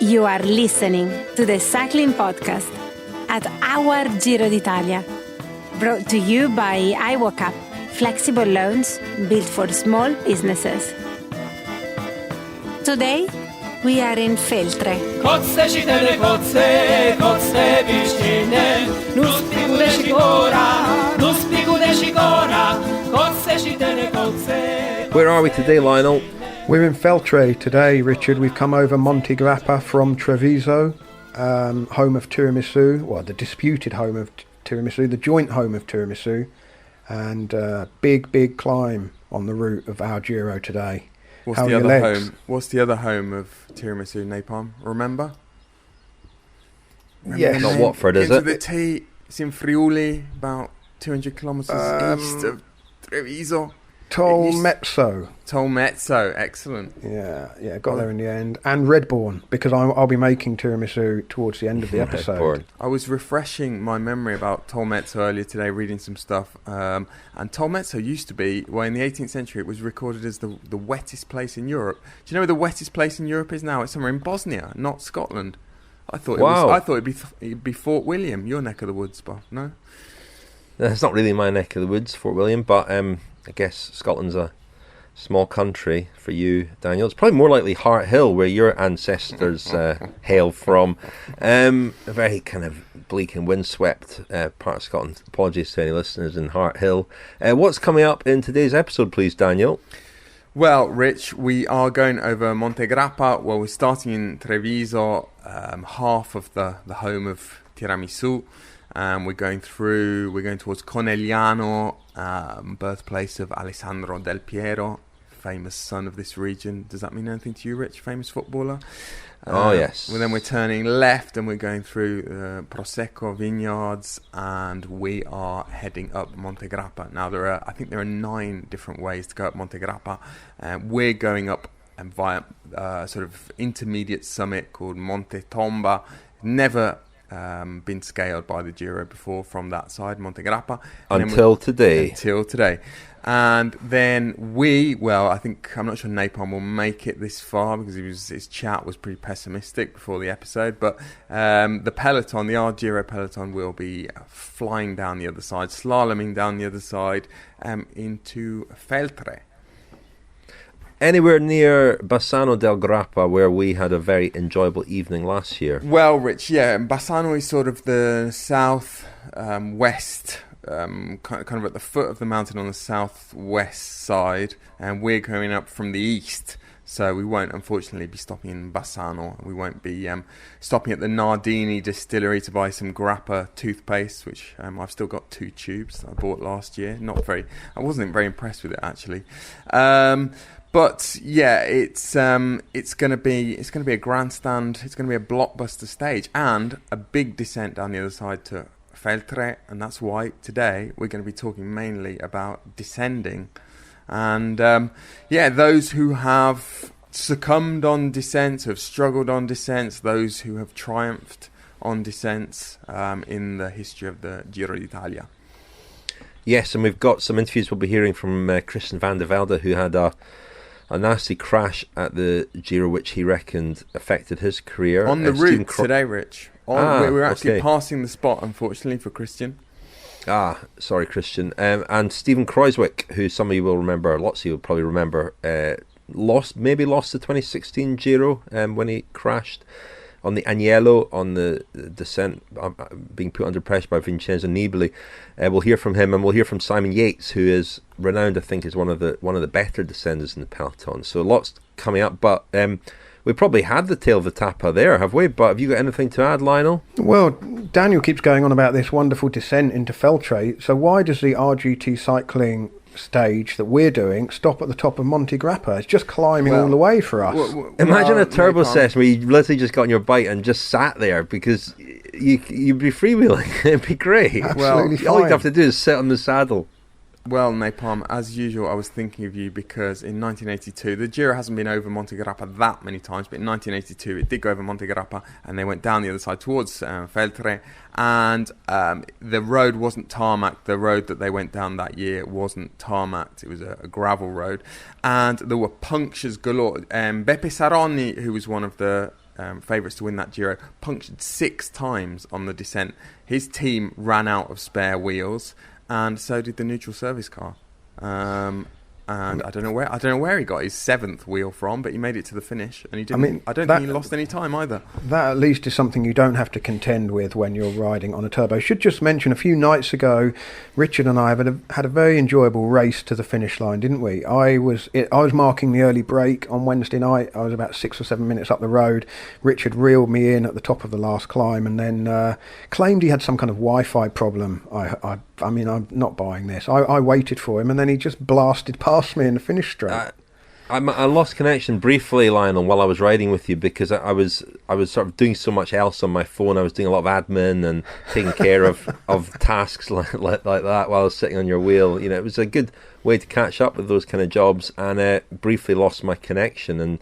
You are listening to the cycling podcast at Our Giro d'Italia, brought to you by iWalkUp, flexible loans built for small businesses. Today, we are in Feltre. Kotze čitene kotze, kotze piščine, nuspiku dešikora, nuspiku dešikora, kotze čitene kotze. Where are we today, Lionel? We're in Feltre today, Richard. We've come over Monte Grappa from Treviso, home of Tiramisù, well, the disputed home of Tiramisù, the joint home of Tiramisù, and big climb on the route of Our Giro today. What's the other home? What's the other home of Tiramisù, Napalm? Remember? Yes. Not Watford, is it? The T. It's in Friuli, about 200 kilometres east of Treviso. Tolmezzo. Tolmezzo, excellent. Yeah, got there in the end. And Redbourne, because I'll be making tiramisu towards the end of the episode. I was refreshing my memory about Tolmezzo earlier today, reading some stuff. And Tolmezzo used to be, well, in the 18th century, it was recorded as the wettest place in Europe. Do you know where the wettest place in Europe is now? It's somewhere in Bosnia, not Scotland. I thought it'd be Fort William, your neck of the woods, Bob. No? It's not really my neck of the woods, Fort William, but I guess Scotland's a small country for you, Daniel. It's probably more likely Hart Hill, where your ancestors hail from. A very kind of bleak and windswept part of Scotland. Apologies to any listeners in Hart Hill. What's coming up in today's episode, please, Daniel? Well, Rich, we are going over Monte Grappa. Well, we're starting in Treviso, half of the home of Tiramisù. We're going towards Conegliano, birthplace of Alessandro Del Piero, famous son of this region. Does that mean anything to you, Rich? Famous footballer? Yes. Well, then we're turning left and we're going through Prosecco vineyards, and we are heading up Monte Grappa. Now, I think there are 9 different ways to go up Monte Grappa. We're going up via sort of intermediate summit called Monte Tomba. Never been scaled by the Giro before from that side, Monte Grappa. Until today. And then I'm not sure Napalm will make it this far because his chat was pretty pessimistic before the episode. But the peloton, the Our Giro peloton, will be flying down the other side, slaloming down the other side into Feltre. Anywhere near Bassano del Grappa, where we had a very enjoyable evening last year? Well, Rich, Bassano is sort of the south west, kind of at the foot of the mountain on the southwest side, and we're going up from the east. So we won't, unfortunately, be stopping in Bassano. We won't be stopping at the Nardini distillery to buy some Grappa toothpaste, which I've still got 2 tubes that I bought last year. I wasn't very impressed with it, actually. But yeah, it's going to be a grandstand. It's going to be a blockbuster stage and a big descent down the other side to Feltre, and that's why today we're going to be talking mainly about descending. And those who have succumbed on descents, who have struggled on descents, those who have triumphed on descents in the history of the Giro d'Italia. Yes, and we've got some interviews we'll be hearing from Christian Vande Velde, who had a nasty crash at the Giro, which he reckoned affected his career. On the route today, Rich. We were actually passing the spot, unfortunately, for Christian. Sorry, Christian. And Steven Kruijswijk, who some of you will remember, lots of you will probably remember, lost the 2016 Giro when he crashed on the Agnello, on the descent, being put under pressure by Vincenzo Nibali. We'll hear from him, and we'll hear from Simon Yates, who is renowned, I think, as one of the better descenders in the peloton. So lots coming up, but we probably had the tail of the Tapa there, have we? But have you got anything to add, Lionel? Well, Daniel keeps going on about this wonderful descent into Feltre. So why does the RGT cycling stage that we're doing stop at the top of Monte Grappa? It's just climbing all the way for us. Imagine a turbo session where you literally just got on your bike and just sat there, because you'd be freewheeling. It'd be great. Absolutely fine. All you'd have to do is sit on the saddle. Well, Napalm, as usual, I was thinking of you because in 1982, the Giro hasn't been over Monte Grappa that many times, but in 1982 it did go over Monte Grappa, and they went down the other side towards Feltre, and the road wasn't tarmac. The road that they went down that year wasn't tarmac. It was a gravel road, and there were punctures galore. Beppe Saronni, who was one of the favourites to win that Giro, punctured 6 times on the descent. His team ran out of spare wheels, and so did the neutral service car. And I don't know where he got his 7th wheel from, but he made it to the finish, and he didn't. I don't think he lost any time either. That at least is something you don't have to contend with when you're riding on a turbo. Should just mention, a few nights ago, Richard and I had a very enjoyable race to the finish line, didn't we? I was marking the early break on Wednesday night. I was about 6 or 7 minutes up the road. Richard reeled me in at the top of the last climb, and then claimed he had some kind of Wi-Fi problem. I mean, I'm not buying this. I waited for him, and then he just blasted past me in the finish straight. I lost connection briefly, Lionel, while I was riding with you, because I was sort of doing so much else on my phone. I was doing a lot of admin and taking care of tasks like that while I was sitting on your wheel. You know, it was a good way to catch up with those kind of jobs, and briefly lost my connection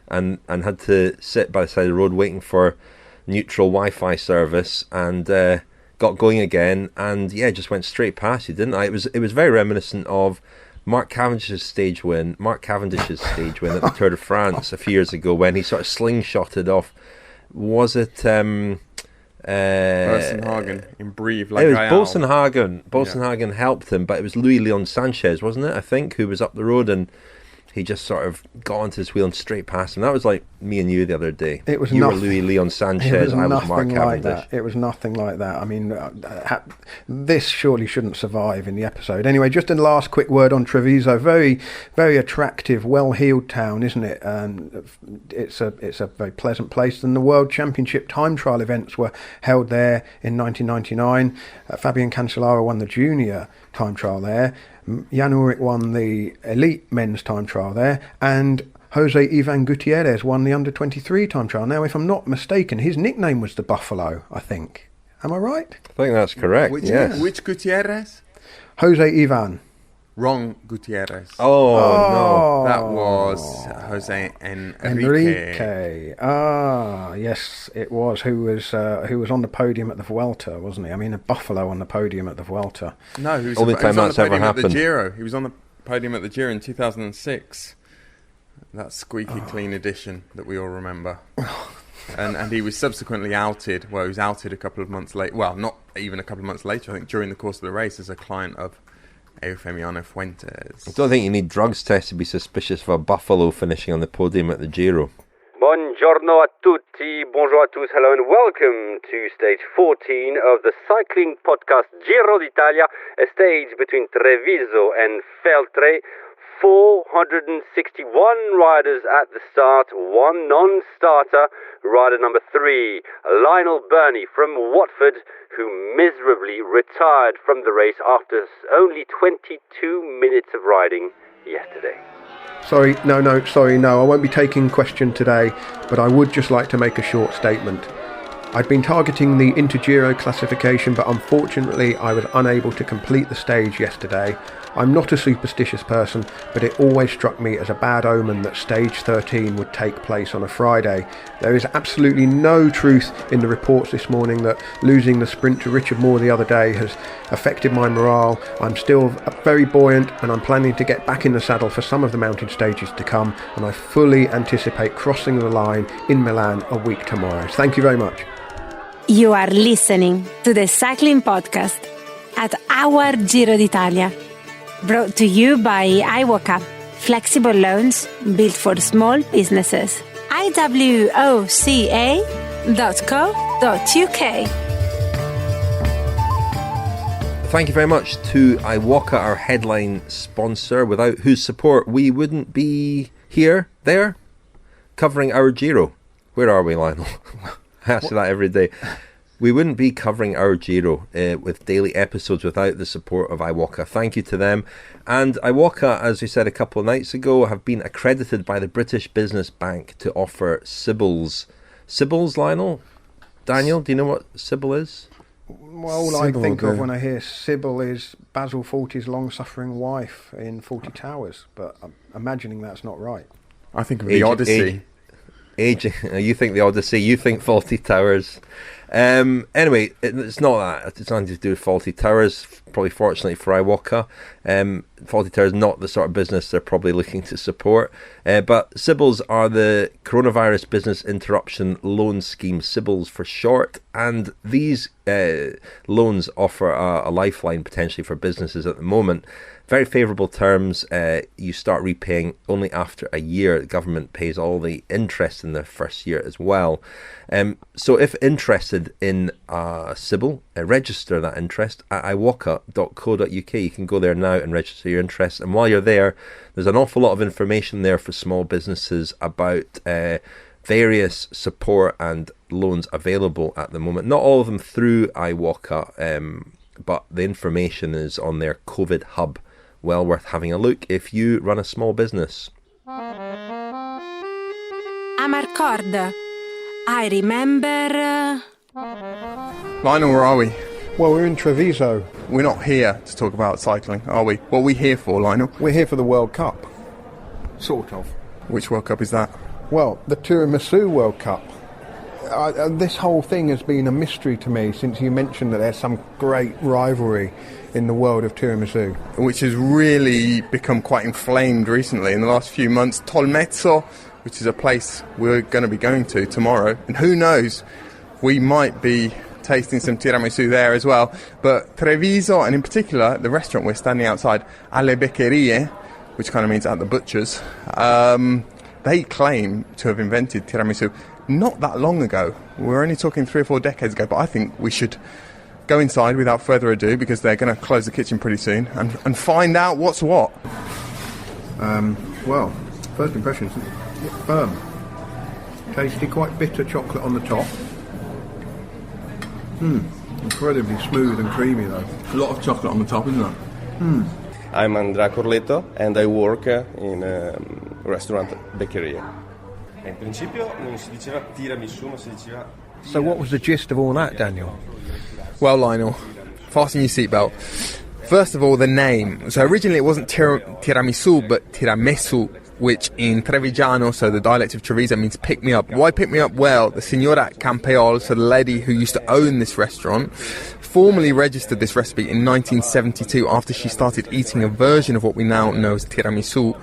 and had to sit by the side of the road waiting for neutral Wi-Fi service, and got going again, and just went straight past you, didn't I? It was very reminiscent of Mark Cavendish's stage win at the Tour de France a few years ago, when he sort of slingshotted off. Was it Bosenhagen in Brive? It was Bosenhagen. Bosenhagen helped him, but it was Louis Leon Sanchez, wasn't it? I think, who was up the road, and he just sort of got onto his wheel and straight past him. That was like me and you the other day. It was you were Louis Leon Sanchez, I was Mark Cavendish. It was nothing like that. I mean, this surely shouldn't survive in the episode. Anyway, just a last quick word on Treviso. Very, very attractive, well-heeled town, isn't it? It's a very pleasant place. And the World Championship time trial events were held there in 1999. Fabian Cancellara won the junior time trial there. Jan Ullrich won the elite men's time trial there, and Jose Ivan Gutierrez won the under-23 time trial. Now, if I'm not mistaken, his nickname was the Buffalo, I think. Am I right? I think that's correct, yes. Which Gutierrez? Jose Ivan. Wrong Gutierrez. Oh, no. That was Jose Enrique. Yes, it was. Who was on the podium at the Vuelta, wasn't he? I mean, a Buffalo on the podium at the Vuelta. No, he was Only time that's ever happened. At the Giro. He was on the podium at the Giro in 2006. That squeaky clean edition that we all remember. And he was subsequently outed. Well, he was outed a couple of months later. Well, not even a couple of months later. I think during the course of the race, as a client of Eufemiano Fuentes. I don't think you need drugs tests to be suspicious of a Buffalo finishing on the podium at the Giro. Buongiorno a tutti, bonjour a tous, hello and welcome to stage 14 of the cycling podcast Giro d'Italia, a stage between Treviso and Feltre. 461 riders at the start, one non-starter, rider number 3, Lionel Birnie from Watford, who miserably retired from the race after only 22 minutes of riding yesterday. Sorry, no, I won't be taking question today, but I would just like to make a short statement. I'd been targeting the Intergiro classification, but unfortunately I was unable to complete the stage yesterday. I'm not a superstitious person, but it always struck me as a bad omen that stage 13 would take place on a Friday. There is absolutely no truth in the reports this morning that losing the sprint to Richard Moore the other day has affected my morale. I'm still very buoyant, and I'm planning to get back in the saddle for some of the mountain stages to come, and I fully anticipate crossing the line in Milan a week tomorrow. Thank you very much. You are listening to the Cycling Podcast at Our Giro d'Italia. Brought to you by iWalkup, flexible loans built for small businesses. iwoca.co.uk. Thank you very much to iWalkup, our headline sponsor, without whose support we wouldn't be there, covering our Giro. Where are we, Lionel? I ask you that every day. We wouldn't be covering our Giro with daily episodes without the support of iWalkup. Thank you to them. And iWalkup, as we said a couple of nights ago, have been accredited by the British Business Bank to offer Sybil's. Sybil's, Lionel? Daniel, do you know what Sybil is? Well, all I think of when I hear Sybil is Basil Fawlty's long-suffering wife in Fawlty Towers, but I'm imagining that's not right. I think of the Odyssey. You think the Odyssey, you think Fawlty Towers. Anyway, it's not that. It's nothing to do with Faulty Towers. Probably fortunately for Iwaka, Faulty Towers not the sort of business they're probably looking to support. But SIBLs are the Coronavirus Business Interruption Loan Scheme, SIBLs for short, and these loans offer a lifeline potentially for businesses at the moment. Very favourable terms. You start repaying only after a year. The government pays all the interest in the first year as well. So if interested in a SIBL, register that interest at iwaka.co.uk. You can go there now and register your interest. And while you're there, there's an awful lot of information there for small businesses about various support and loans available at the moment. Not all of them through iWaka, but the information is on their COVID hub. Well worth having a look if you run a small business. Amarcord. I remember... Lionel, where are we? Well, we're in Treviso. We're not here to talk about cycling, are we? What are we here for, Lionel? We're here for the World Cup. Sort of. Which World Cup is that? Well, the Tiramisù World Cup. This whole thing has been a mystery to me since you mentioned that there's some great rivalry in the world of tiramisu. Which has really become quite inflamed recently in the last few months. Tolmezzo, which is a place we're going to be going to tomorrow. And who knows, we might be tasting some tiramisu there as well. But Treviso, and in particular, the restaurant we're standing outside, Alle Beccherie, which kind of means at the butchers, they claim to have invented tiramisu not that long ago. We're only talking 3 or 4 decades ago, but I think we should go inside without further ado, because they're going to close the kitchen pretty soon, and find out what's what. Well, first impressions, firm. Tasty, quite bitter chocolate on the top. Incredibly smooth and creamy though. A lot of chocolate on the top, isn't there? I'm Andrea Corletto and I work in a restaurant Beccheria. In principio non si diceva tiramisù, ma si diceva... So what was the gist of all that, Daniel? Well, Lionel, fasten your seatbelt. First of all, the name. So originally it wasn't tiramisu, but tiramisu, which in Trevigiano, so the dialect of Treviso, means pick me up. Why pick me up? Well, the Signora Campeol, so the lady who used to own this restaurant, formally registered this recipe in 1972 after she started eating a version of what we now know as tiramisu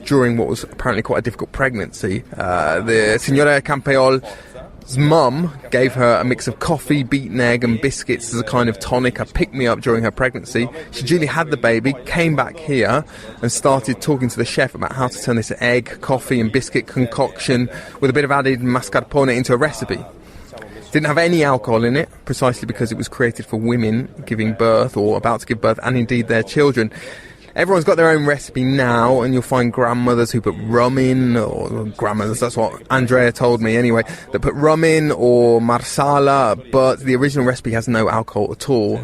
during what was apparently quite a difficult pregnancy. The Signora Campeol's mum gave her a mix of coffee, beaten egg and biscuits as a kind of tonic, a pick-me-up during her pregnancy. She duly had the baby, came back here and started talking to the chef about how to turn this egg, coffee and biscuit concoction with a bit of added mascarpone into a recipe. Didn't have any alcohol in it, precisely because it was created for women giving birth or about to give birth, and indeed their children. Everyone's got their own recipe now, and you'll find grandmothers who put rum in, or grandmothers, that's what Andrea told me anyway, that put rum in, or marsala, but the original recipe has no alcohol at all.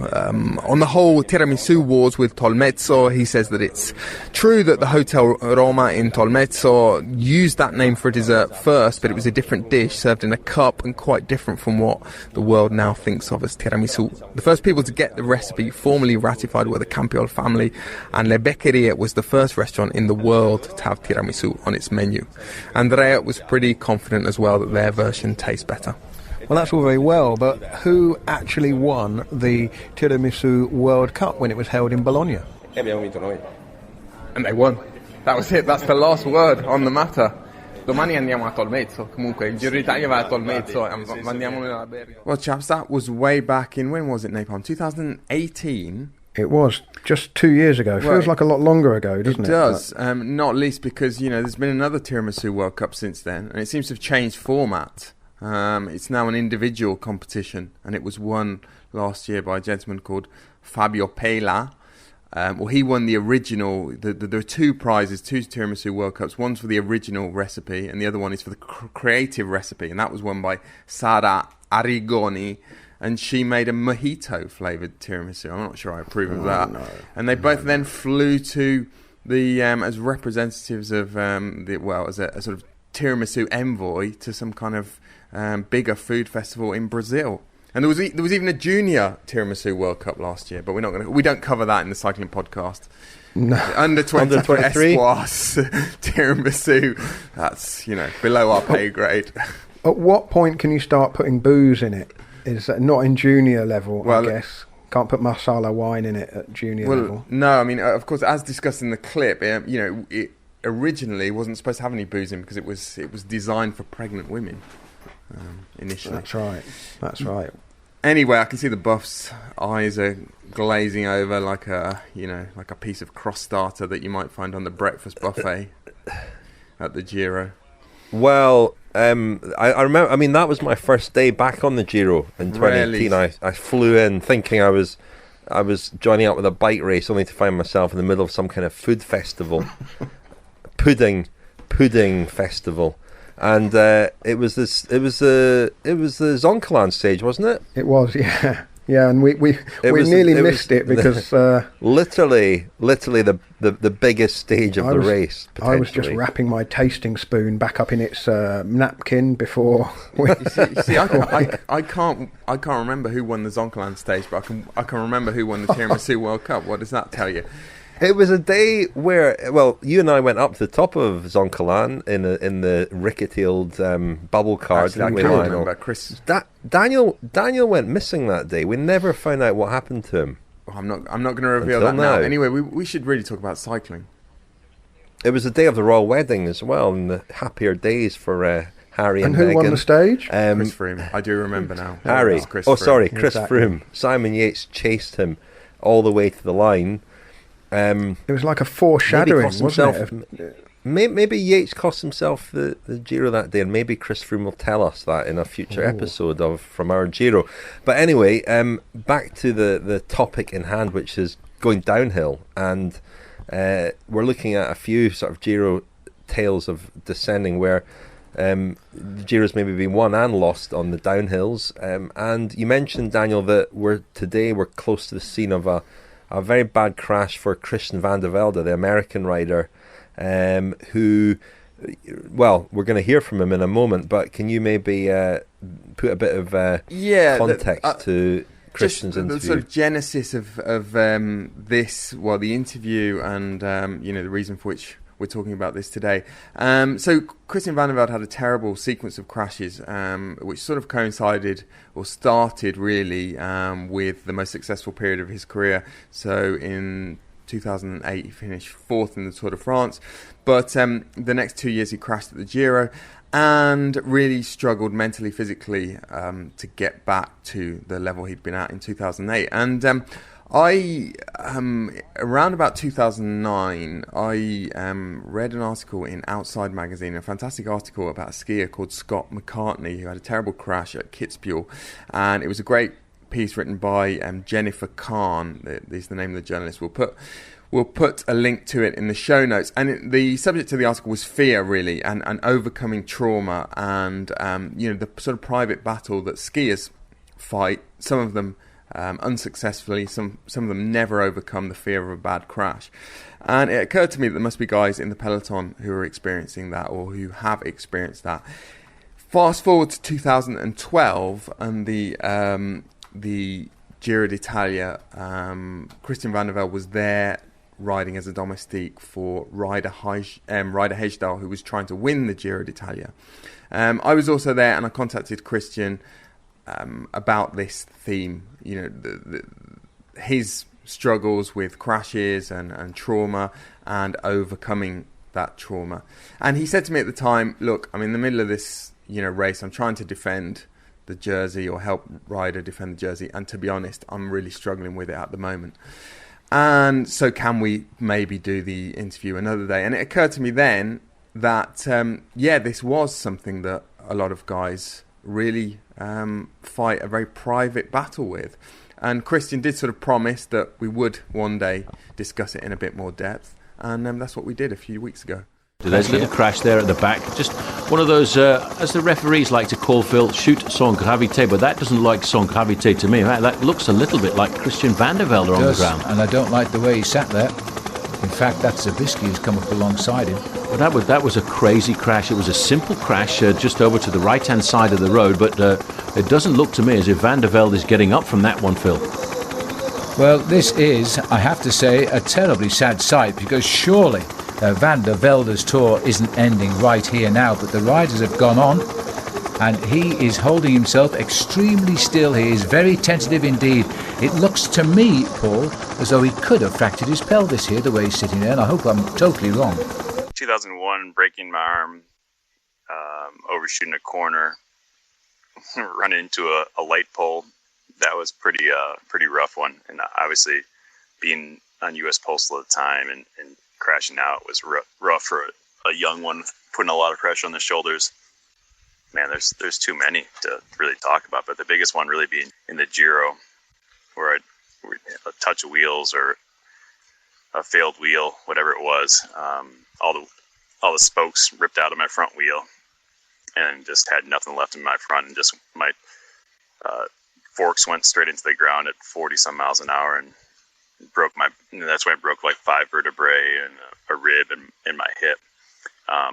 On the whole tiramisu wars with Tolmezzo, he says that it's true that the Hotel Roma in Tolmezzo used that name for a dessert first, but it was a different dish served in a cup and quite different from what the world now thinks of as tiramisu. The first people to get the recipe formally ratified were the Campeol family, and Le Beccheria was the first restaurant in the world to have tiramisu on its menu. Andrea was pretty confident as well that their version tastes better. Well, that's all very well, but who actually won the Tiramisu World Cup when it was held in Bologna? Abbiamo vinto noi. And they won. That was it, that's the last word on the matter. Domani andiamo a Tolmezzo. Comunque, il Giro d'Italia va a Tolmezzo. Andiamo nella Birnie. Well, chaps, that was way back in, when was it, Napalm? 2018? It was just 2 years ago. Feels like a lot longer ago, doesn't it? It does, not least because, you know, there's been another Tiramisu World Cup since then, and it seems to have changed format. It's now an individual competition, and it was won last year by a gentleman called Fabio Pela. Well, he won the original. There are 2 prizes, 2 Tiramisu World Cups. One's for the original recipe, and the other one is for the creative recipe, and that was won by Sara Arrigoni. And she made a mojito-flavoured tiramisu. I'm not sure I approve of that. No. And they both then flew to the as representatives of as a sort of tiramisu envoy to some kind of bigger food festival in Brazil. And there was even a junior Tiramisu World Cup last year, but we don't cover that in the cycling podcast. No. Under 23 Espoirs tiramisu. That's below our pay grade. At what point can you start putting booze in it? Is not in junior level, Well, I guess. Can't put Marsala wine in it at junior level. No, I mean, of course, as discussed in the clip, it originally wasn't supposed to have any booze in because it was designed for pregnant women initially. That's right. Anyway, I can see the buff's eyes are glazing over like a piece of cross starter that you might find on the breakfast buffet at the Giro. Well, I remember. I mean, that was my first day back on the Giro in 2018. Really? I flew in thinking I was joining up with a bike race, only to find myself in the middle of some kind of food festival, pudding festival, and it was the Zoncolan stage, wasn't it? It was, yeah. Yeah, and we nearly missed it because literally the biggest stage of the race. I was just wrapping my tasting spoon back up in its napkin before. You see, I can't remember who won the Zoncolan stage, but I can remember who won the Tiramisù World Cup. What does that tell you? It was a day where, well, you and I went up to the top of Zoncolan in the rickety old bubble car. Actually, I can't remember. Chris. Daniel went missing that day. We never found out what happened to him. I'm not going to reveal Until that now. now. Anyway, we should really talk about cycling. It was the day of the royal wedding as well, and the happier days for Harry and who Meghan. won the stage? Chris Froome. I do remember now. Harry. Chris Froome. Chris Exactly. Froome. Simon Yates chased him all the way to the line. It was like a foreshadowing, wasn't it? Maybe Yates cost himself the Giro that day, and maybe Chris Froome will tell us that in a future episode from Our Giro. But anyway, back to the topic in hand, which is going downhill, and we're looking at a few sort of Giro tales of descending where the Giro's maybe been won and lost on the downhills. And you mentioned, Daniel, that we're close to the scene of a very bad crash for Christian Vande Velde, the American rider, who, well, we're going to hear from him in a moment, but can you maybe put a bit of context to Christian's interview? The sort of genesis of this, well, the interview and, the reason for which we're talking about this today. So Christian Vande Velde had a terrible sequence of crashes, which sort of coincided or started really with the most successful period of his career. So in 2008, he finished fourth in the Tour de France. But the next 2 years, he crashed at the Giro and really struggled mentally, physically to get back to the level he'd been at in 2008. And I around about 2009, I read an article in Outside magazine, a fantastic article about a skier called Scott McCartney who had a terrible crash at Kitzbühel, and it was a great piece written by Jennifer Kahn. Is the name of the journalist. We'll put a link to it in the show notes. And the subject of the article was fear, really, and overcoming trauma, and the sort of private battle that skiers fight. Some of them unsuccessfully, some of them never overcome the fear of a bad crash. And it occurred to me that there must be guys in the peloton who are experiencing that, or who have experienced that. Fast forward to 2012 and the Giro d'Italia. Christian Vande Velde was there riding as a domestique for Ryder Hesjedal, who was trying to win the Giro d'Italia. I was also there, and I contacted Christian about this theme, his struggles with crashes and trauma and overcoming that trauma. And he said to me at the time, look, I'm in the middle of this race, I'm trying to defend the jersey or help Ryder defend the jersey, and to be honest, I'm really struggling with it at the moment. And so can we maybe do the interview another day? And it occurred to me then that this was something that a lot of guys really fight a very private battle with. And Christian did sort of promise that we would one day discuss it in a bit more depth, and that's what we did a few weeks ago. There's a little crash there at the back, just one of those, as the referees like to call Phil, shoot sans gravité, but that doesn't like sans gravité to me. That looks a little bit like Christian Vande Velde on the ground. And I don't like the way he sat there. In fact, that's Zabisky who's come up alongside him. Well, that was a crazy crash. It was a simple crash just over to the right-hand side of the road, but it doesn't look to me as if Vande Velde is getting up from that one, Phil. Well, this is, I have to say, a terribly sad sight, because surely Vande Velde's tour isn't ending right here now, but the riders have gone on. and he is holding himself extremely still. He is very tentative indeed. It looks to me, Paul, as though he could have fractured his pelvis here, the way he's sitting there, and I hope I'm totally wrong. 2001, breaking my arm, overshooting a corner, running into a light pole. That was pretty rough one, and obviously being on U.S. Postal at the time and crashing out was rough for a young one, putting a lot of pressure on the shoulders. Man, there's too many to really talk about, but the biggest one really being in the Giro, where a touch of wheels or a failed wheel, whatever it was, all the spokes ripped out of my front wheel, and just had nothing left in my front, and just my forks went straight into the ground at 40 some miles an hour, and that's when I broke like 5 vertebrae and a rib in my hip.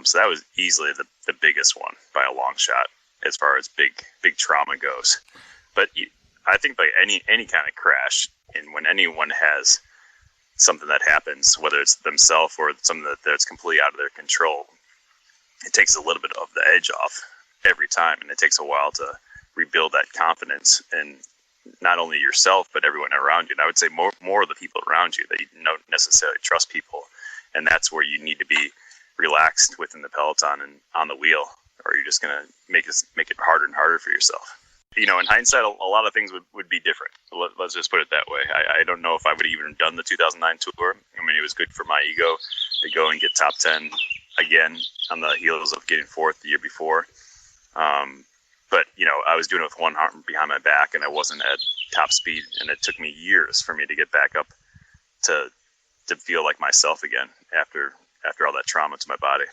So that was easily the biggest one by a long shot as far as big trauma goes. But I think like any kind of crash, and when anyone has something that happens, whether it's themselves or something that's completely out of their control, it takes a little bit of the edge off every time, and it takes a while to rebuild that confidence in not only yourself but everyone around you. And I would say more of the people around you that you don't necessarily trust people, and that's where you need to be relaxed within the peloton and on the wheel, or you're just going to make it harder and harder for yourself. In hindsight, a lot of things would be different. Let's just put it that way. I don't know if I would have even done the 2009 tour. I mean, it was good for my ego to go and get top 10 again on the heels of getting 4th the year before. But, I was doing it with one arm behind my back, and I wasn't at top speed, and it took me years for me to get back up to feel like myself again after all that trauma to my body.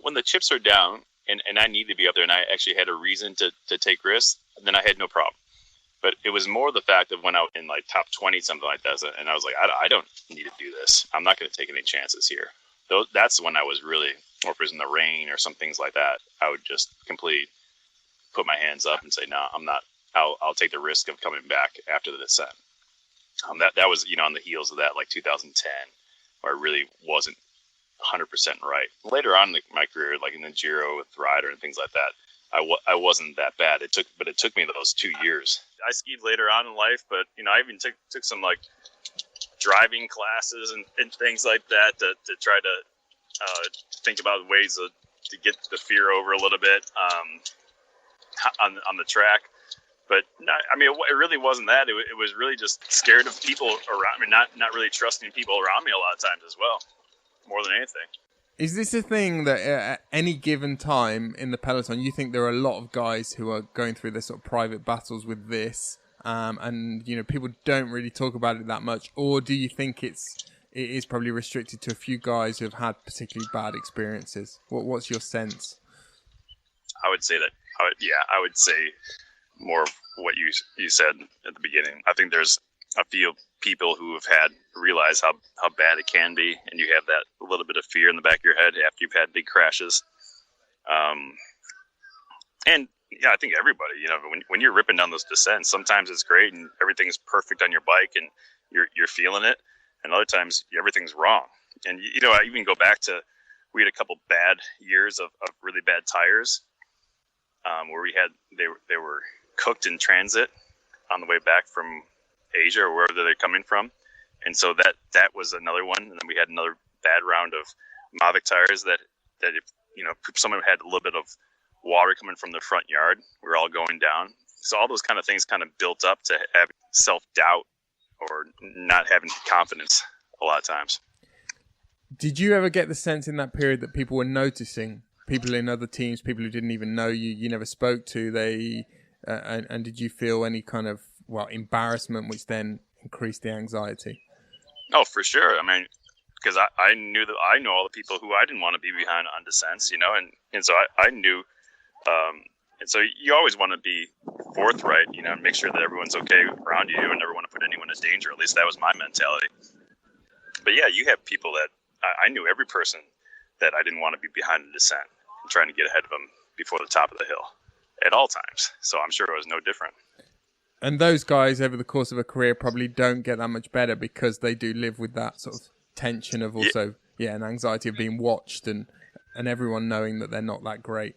When the chips are down and I need to be up there and I actually had a reason to take risks, then I had no problem. But it was more the fact that when I was in like top 20, something like that, and I was like, I don't need to do this. I'm not going to take any chances here. That's when I was really, or if it was in the rain or some things like that, I would just completely put my hands up and say, no, I'm not. I'll take the risk of coming back after the descent. That was, on the heels of that, like 2010, where I really wasn't 100% right. Later on in my career, like in the Giro with Ryder and things like that, I wasn't that bad. It took me those 2 years. I skied later on in life, but I even took some like driving classes and things like that to try to think about ways to get the fear over a little bit on the track. But it really wasn't that. It was really just scared of people around me, not really trusting people around me a lot of times as well, more than anything. Is this a thing that at any given time in the peloton, you think there are a lot of guys who are going through their sort of private battles with this, and people don't really talk about it that much, or do you think it is probably restricted to a few guys who have had particularly bad experiences? What's your sense? I would say that. I would say more of what you said at the beginning. I think there's a few people who have realized how bad it can be, and you have that a little bit of fear in the back of your head after you've had big crashes. And yeah, I think everybody, when you're ripping down those descents, sometimes it's great and everything's perfect on your bike and you're feeling it, and other times everything's wrong. And I even go back to, we had a couple bad years of really bad tires, where they were cooked in transit on the way back from Asia or wherever they're coming from, and so that was another one. And then we had another bad round of Mavic tires that if someone had a little bit of water coming from the front yard, we were all going down. So all those kind of things kind of built up to have self-doubt or not having confidence a lot of times. Did you ever get the sense in that period that people were noticing, people in other teams, people who didn't even know you never spoke to, and did you feel any kind of embarrassment, which then increased the anxiety? Oh, for sure. I mean, because I knew that I know all the people who I didn't want to be behind on descents, and so I knew, and so you always want to be forthright, and make sure that everyone's okay around you and never want to put anyone in danger. At least that was my mentality. But yeah, you have people that I knew every person that I didn't want to be behind the descent and trying to get ahead of them before the top of the hill at all times. So I'm sure it was no different. And those guys over the course of a career probably don't get that much better because they do live with that sort of tension of also, an anxiety of being watched and everyone knowing that they're not that great.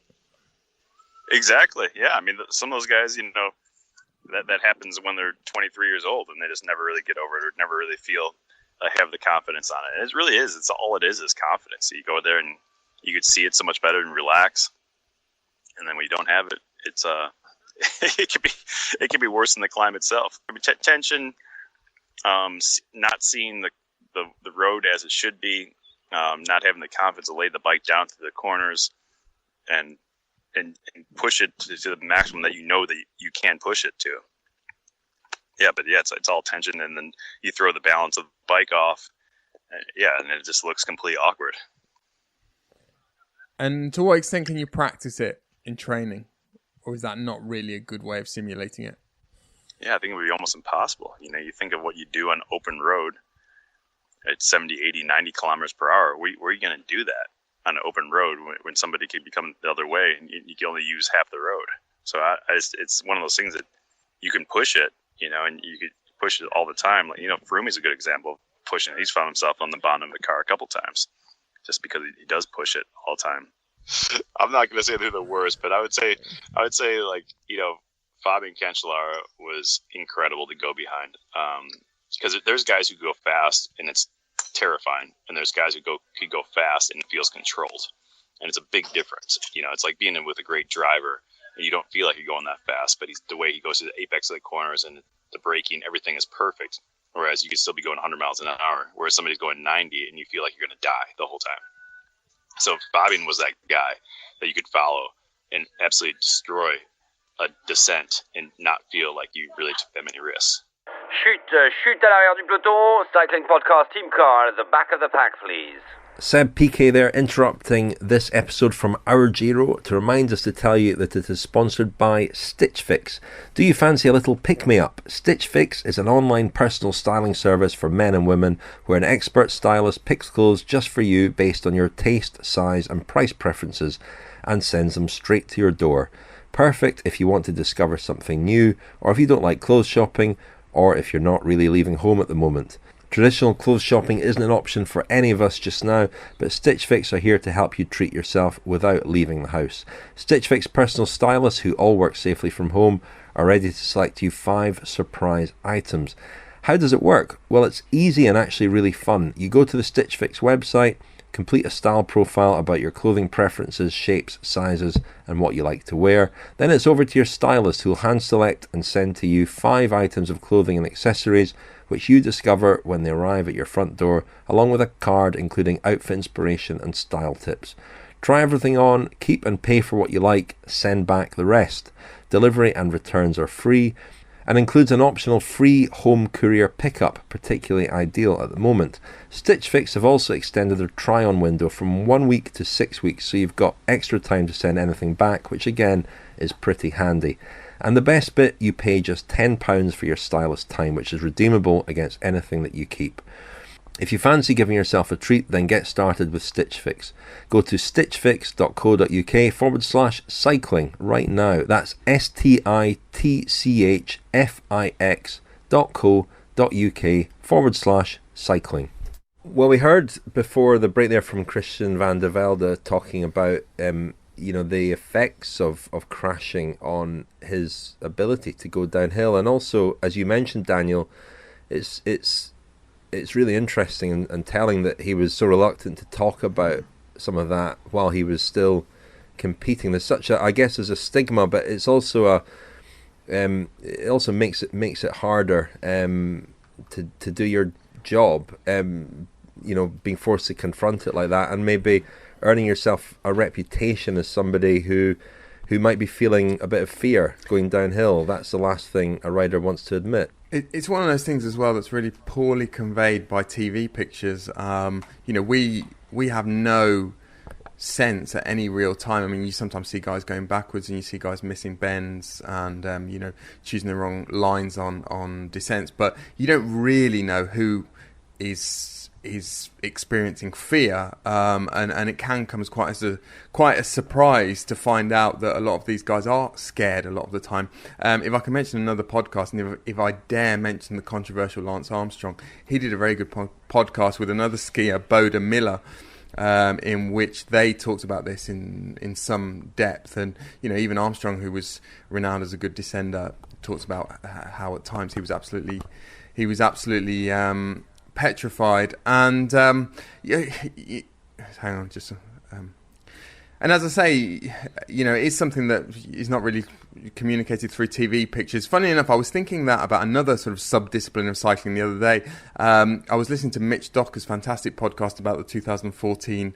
Exactly. Yeah. I mean, some of those guys, that happens when they're 23 years old and they just never really get over it or never really feel have the confidence on it. And it really is. It's all it is confidence. So you go there and you could see it so much better and relax. And then when you don't have it, it's it can be worse than the climb itself. I mean, tension, not seeing the road as it should be, not having the confidence to lay the bike down through the corners and push it to the maximum that that you can push it to. Yeah, but yeah, it's all tension, and then you throw the balance of the bike off. And it just looks completely awkward. And to what extent can you practice it in training? Or is that not really a good way of simulating it? Yeah, I think it would be almost impossible. You think of what you do on open road at 70, 80, 90 kilometers per hour. Where are you going to do that on an open road when somebody could come the other way and you can only use half the road? So it's one of those things that you can push it, and you could push it all the time. Like, Froome's a good example of pushing it. He's found himself on the bottom of the car a couple times just because he does push it all the time. I'm not going to say they're the worst, but I would say like, Fabian Cancellara was incredible to go behind. Because there's guys who go fast and it's terrifying. And there's guys who could go fast and it feels controlled. And it's a big difference. It's like being with a great driver and you don't feel like you're going that fast, but the way he goes to the apex of the corners and the braking, everything is perfect. Whereas you could still be going 100 miles an hour, whereas somebody's going 90 and you feel like you're going to die the whole time. So Fabian was that guy that you could follow and absolutely destroy a descent and not feel like you really took that many risks. Chute à l'arrière du peloton, cycling podcast team car at the back of the pack, please. Seb PK there, interrupting this episode from Our Giro to remind us to tell you that it is sponsored by Stitch Fix. Do you fancy a little pick-me-up? Stitch Fix is an online personal styling service for men and women where an expert stylist picks clothes just for you based on your taste, size and price preferences and sends them straight to your door. Perfect if you want to discover something new, or if you don't like clothes shopping, or if you're not really leaving home at the moment. Traditional clothes shopping isn't an option for any of us just now, but Stitch Fix are here to help you treat yourself without leaving the house. Stitch Fix personal stylists, who all work safely from home, are ready to select you 5 surprise items. How does it work? Well, it's easy and actually really fun. You go to the Stitch Fix website, complete a style profile about your clothing preferences, shapes, sizes, and what you like to wear. Then it's over to your stylist, who will hand select and send to you 5 items of clothing and accessories, which you discover when they arrive at your front door, along with a card including outfit inspiration and style tips. Try everything on, keep and pay for what you like, send back the rest. Delivery and returns are free, and includes an optional free home courier pickup, particularly ideal at the moment. Stitch Fix have also extended their try-on window from 1 week to 6 weeks, so you've got extra time to send anything back, which again is pretty handy. And the best bit, you pay just £10 for your stylist time, which is redeemable against anything that you keep. If you fancy giving yourself a treat, then get started with Stitch Fix. Go to stitchfix.co.uk/cycling right now. That's stitchfix.co.uk/cycling. Well, we heard before the break there from Christian Vande Velde talking about the effects of crashing on his ability to go downhill, and also, as you mentioned, Daniel, it's really interesting and telling that he was so reluctant to talk about some of that while he was still competing. There's such a, I guess, there's a stigma, but it's also it also makes it harder to do your job. Being forced to confront it like that, and maybe earning yourself a reputation as somebody who might be feeling a bit of fear going downhill. That's the last thing a rider wants to admit. It's one of those things as well that's really poorly conveyed by TV pictures. We have no sense at any real time. I mean, you sometimes see guys going backwards and you see guys missing bends and choosing the wrong lines on descents, but you don't really know who is experiencing fear, and it can come as quite a surprise to find out that a lot of these guys are scared a lot of the time. If I can mention another podcast, and if I dare mention the controversial Lance Armstrong, he did a very good podcast with another skier, Boda Miller, in which they talked about this in some depth. And, you know, even Armstrong, who was renowned as a good descender, talks about how at times he was absolutely petrified. And hang on, just. And as I say, you know, it's something that is not really communicated through TV pictures. Funny enough, I was thinking that about another sort of sub-discipline of cycling the other day. I was listening to Mitch Docker's fantastic podcast about the 2014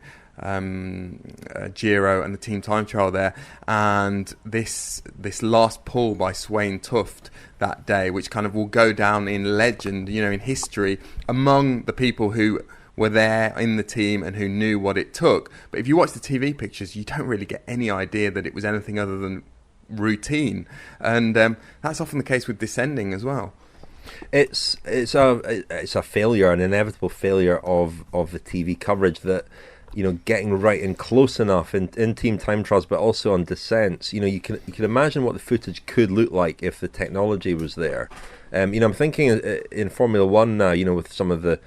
Giro and the team time trial there, and this last pull by Swain Tuft that day, which kind of will go down in legend, you know, in history among the people who were there in the team and who knew what it took. But if you watch the TV pictures, you don't really get any idea that it was anything other than routine. And that's often the case with descending as well. It's a failure, an inevitable failure of the TV coverage, that, you know, getting right in close enough in team time trials, but also on descents. You know, you can imagine what the footage could look like if the technology was there. You know, I'm thinking in Formula One now, you know, with some of the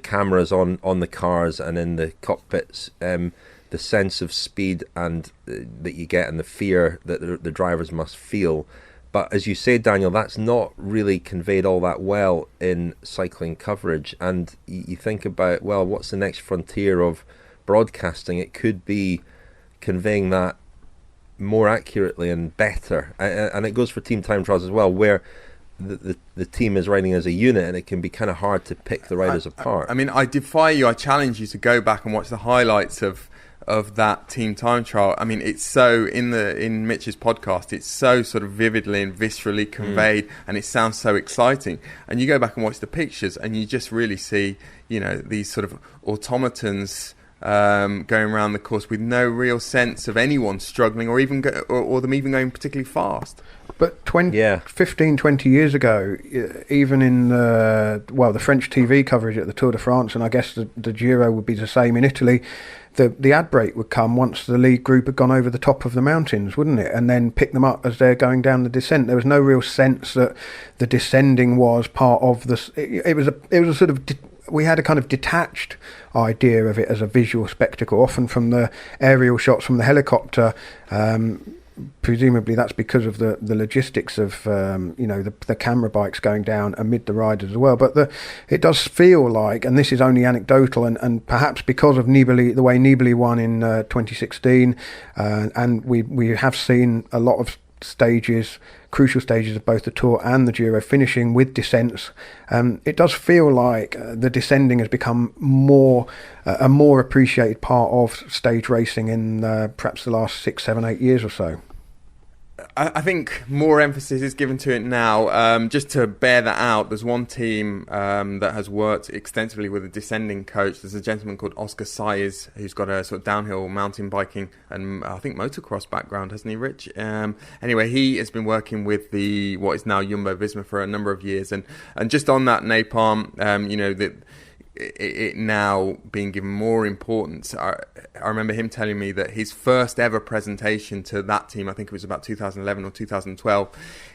cameras on the cars and in the cockpits, the sense of speed and that you get, and the fear that the drivers must feel. But as you say, Daniel, that's not really conveyed all that well in cycling coverage. And you think about, well, what's the next frontier of broadcasting? It could be conveying that more accurately and better. And it goes for team time trials as well, where the team is riding as a unit, and it can be kind of hard to pick the riders apart. I mean, I defy you, I challenge you to go back and watch the highlights of that team time trial. I mean, it's so, in Mitch's podcast, it's so sort of vividly and viscerally conveyed, and it sounds so exciting. And you go back and watch the pictures, and you just really see, you know, these sort of automatons going around the course with no real sense of anyone struggling, or even or them even going particularly fast. But 15, 20 years ago, even in the French TV coverage at the Tour de France, and I guess the Giro would be the same in Italy, the ad break would come once the lead group had gone over the top of the mountains, wouldn't it? And then pick them up as they're going down the descent. There was no real sense that the descending was part of this. It was a sort of... we had a kind of detached idea of it as a visual spectacle, often from the aerial shots from the helicopter. Presumably that's because of the logistics of the camera bikes going down amid the riders as well. But it does feel like, and this is only anecdotal, and perhaps because of Nibali, the way Nibali won in 2016, and we have seen a lot of stages, crucial stages of both the Tour and the Giro finishing with descents. It does feel like the descending has become a more appreciated part of stage racing in perhaps the last 6, 7, 8 years or so. I think more emphasis is given to it now. Just to bear that out, there's one team that has worked extensively with a descending coach. There's a gentleman called Oscar Saez, who's got a sort of downhill mountain biking and I think motocross background, hasn't he, Rich? Anyway, he has been working with what is now Jumbo-Visma for a number of years. And just on that, Napalm, it now being given more importance. I remember him telling me that his first ever presentation to that team, I think it was about 2011 or 2012,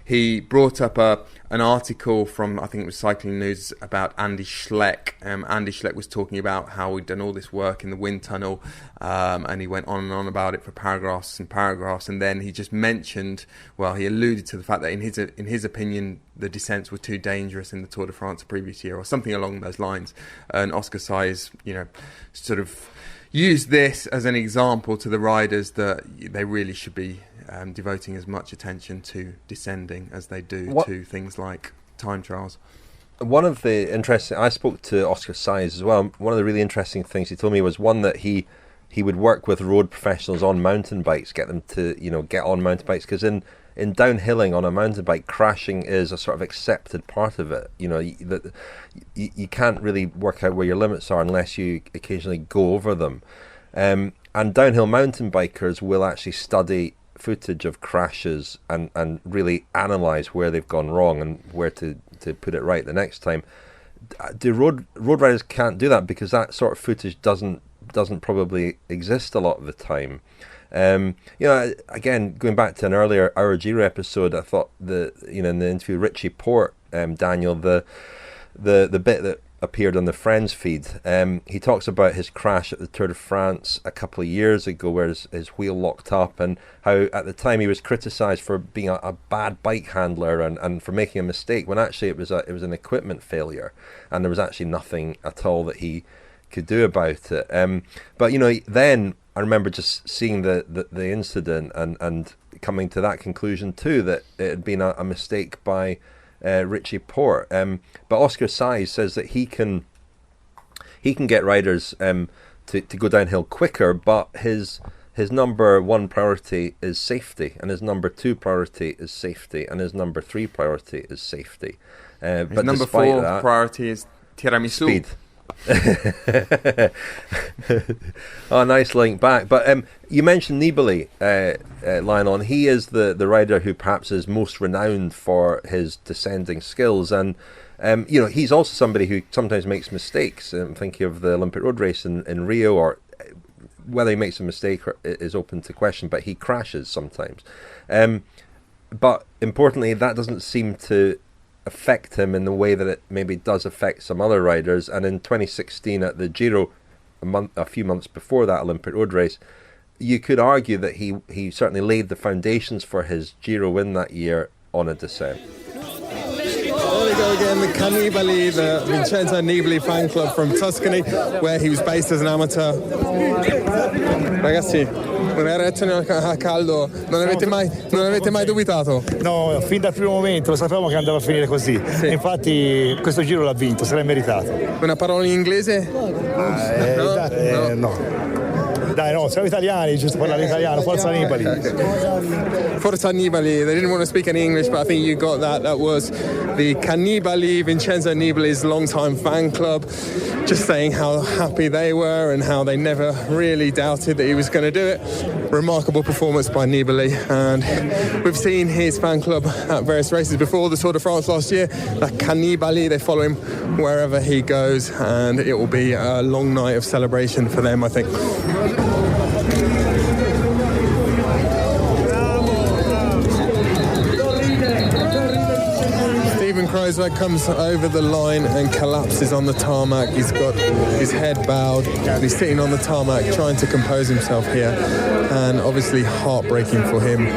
he brought up an article from, I think it was Cycling News, about Andy Schleck. Andy Schleck was talking about how he'd done all this work in the wind tunnel, and he went on and on about it for paragraphs and paragraphs, and then he just mentioned, he alluded to the fact that in his opinion, the descents were too dangerous in the Tour de France the previous year, or something along those lines. And Oscar Saez, sort of used this as an example to the riders that they really should be devoting as much attention to descending as they do to things like time trials. One of the interesting... I spoke to Oscar Saez as well. One of the really interesting things he told me was one that he would work with road professionals on mountain bikes, get them to get on mountain bikes, because in downhilling on a mountain bike, crashing is a sort of accepted part of it. You can't really work out where your limits are unless you occasionally go over them. And downhill mountain bikers will actually study footage of crashes and really analyse where they've gone wrong and where to put it right the next time. The road riders can't do that because that sort of footage doesn't probably exist a lot of the time. Again, going back to an earlier Our Giro episode, I thought in the interview with Richie Port, Daniel, the bit that appeared on the Friends feed. He talks about his crash at the Tour de France a couple of years ago, where his wheel locked up, and how at the time he was criticised for being a bad bike handler and for making a mistake, when actually it was an equipment failure, and there was actually nothing at all that he could do about it. But then I remember just seeing the incident and coming to that conclusion too, that it had been a mistake by Richie Porte. But Oscar Saez says that he can get riders to go downhill quicker, but his number one priority is safety, and his number two priority is safety, and his number three priority is safety. But number four priority is tiramisu. Speed. Oh, nice link back. But you mentioned Nibali, Lionel, and he is the rider who perhaps is most renowned for his descending skills, and he's also somebody who sometimes makes mistakes. I'm thinking of the Olympic road race in Rio, or whether he makes a mistake is open to question, but he crashes sometimes. But importantly, that doesn't seem to affect him in the way that it maybe does affect some other riders. And in 2016 at the Giro, a few months before that Olympic road race, you could argue that he certainly laid the foundations for his Giro win that year on a descent. There we go again, the Cannibali, the Vincenzo Nibali fan club from Tuscany, where he was based as an amateur. Ragazzi, una reazione a caldo, non avete mai dubitato? No, fin dal primo momento lo sapevamo che andava a finire così. Sì. Infatti questo giro l'ha vinto, se l'è meritato. Una parola in inglese? No. Dai, no, siamo italiani, giusto parlare italiano. Forza Nibali. Forza Nibali. They didn't want to speak any English, but I think you got that. That was the Cannibali, Vincenzo Nibali's long-time fan club, just saying how happy they were and how they never really doubted that he was going to do it. Remarkable performance by Nibali, and we've seen his fan club at various races before, the Tour de France last year. The Cannibali, they follow him wherever he goes, and it will be a long night of celebration for them, I think. Steven Kruijswijk comes over the line and collapses on the tarmac. He's got his head bowed. He's sitting on the tarmac trying to compose himself here, and obviously heartbreaking for him.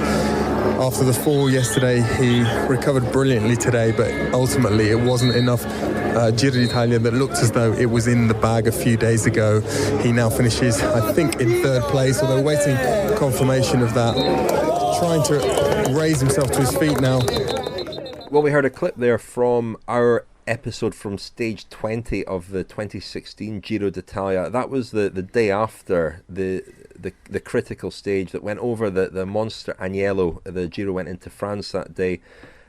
After the fall yesterday, he recovered brilliantly today, but ultimately it wasn't enough. Giro d'Italia that looked as though it was in the bag a few days ago. He now finishes, I think, in third place, although waiting confirmation of that. Trying to raise himself to his feet now. Well, we heard a clip there from our episode from stage 20 of the 2016 Giro d'Italia. That was the day after the critical stage that went over the monster Agnello. The Giro went into France that day.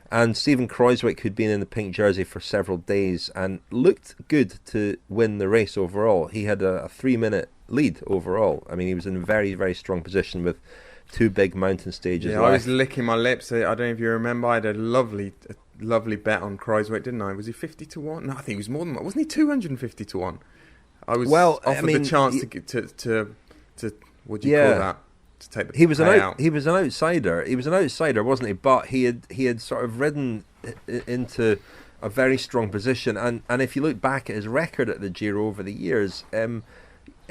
And Steven Kruijswijk, who'd been in the pink jersey for several days and looked good to win the race overall. He had a 3-minute lead overall. I mean, he was in a very, very strong position with two big mountain stages left. I was licking my lips. I don't know if you remember, I had a lovely bet on Kruijswijk, didn't I? Was he 50 to 1? No, I think he was more than that. Wasn't he 250 to 1? I was offered the chance to what do you call that? To take the he was payout. He was an outsider. He was an outsider, wasn't he? But he had sort of ridden into a very strong position. And if you look back at his record at the Giro over the years,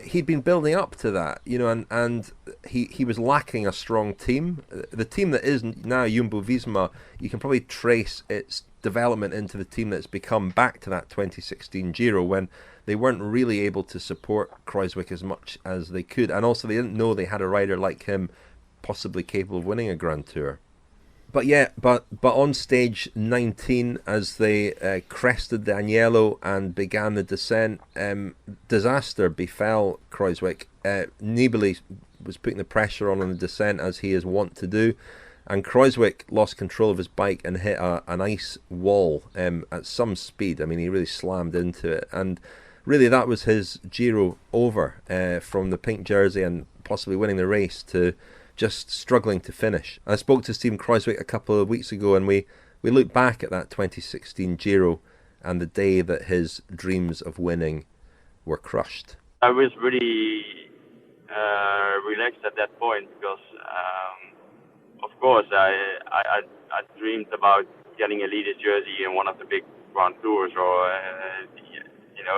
he'd been building up to that, and he was lacking a strong team. The team that is now Jumbo-Visma, you can probably trace its development into the team that's become back to that 2016 Giro, when they weren't really able to support Kruijswijk as much as they could, and also they didn't know they had a rider like him possibly capable of winning a Grand Tour. But on stage 19, as they crested the Agnello and began the descent, disaster befell Kruijswijk. Nibali was putting the pressure on the descent, as he is wont to do, and Kruijswijk lost control of his bike and hit an ice wall at some speed. I mean, he really slammed into it, and really that was his Giro over, from the pink jersey and possibly winning the race to just struggling to finish. I spoke to Steven Kruijswijk a couple of weeks ago, and we looked back at that 2016 Giro and the day that his dreams of winning were crushed. I was really relaxed at that point because, of course, I dreamed about getting a leader's jersey in one of the big Grand Tours, or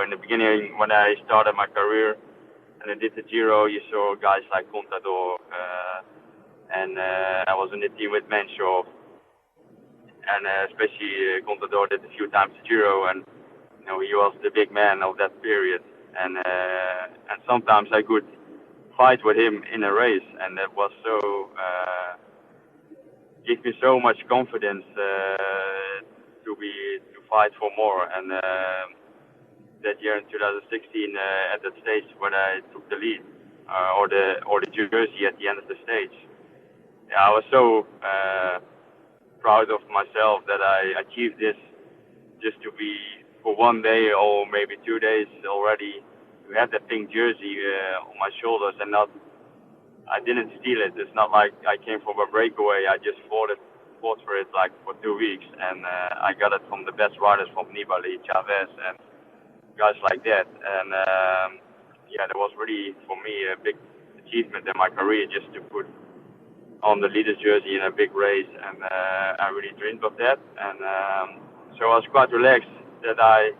in the beginning when I started my career and I did the Giro, you saw guys like Contador, and I was in the team with Menchov, and especially Contador did a few times the Giro, and he was the big man of that period, and sometimes I could fight with him in a race, and that was so gave me so much confidence to fight for more. And that year in 2016, at that stage when I took the lead or the jersey at the end of the stage, I was so proud of myself that I achieved this just to be for one day or maybe 2 days already to have that pink jersey on my shoulders and not. I didn't steal it. It's not like I came from a breakaway. I just fought for it like for 2 weeks, and I got it from the best riders, from Nibali, Chavez, and guys like that. And that was really for me a big achievement in my career, just to put on the leader's jersey in a big race, and I really dreamed of that. And so I was quite relaxed that I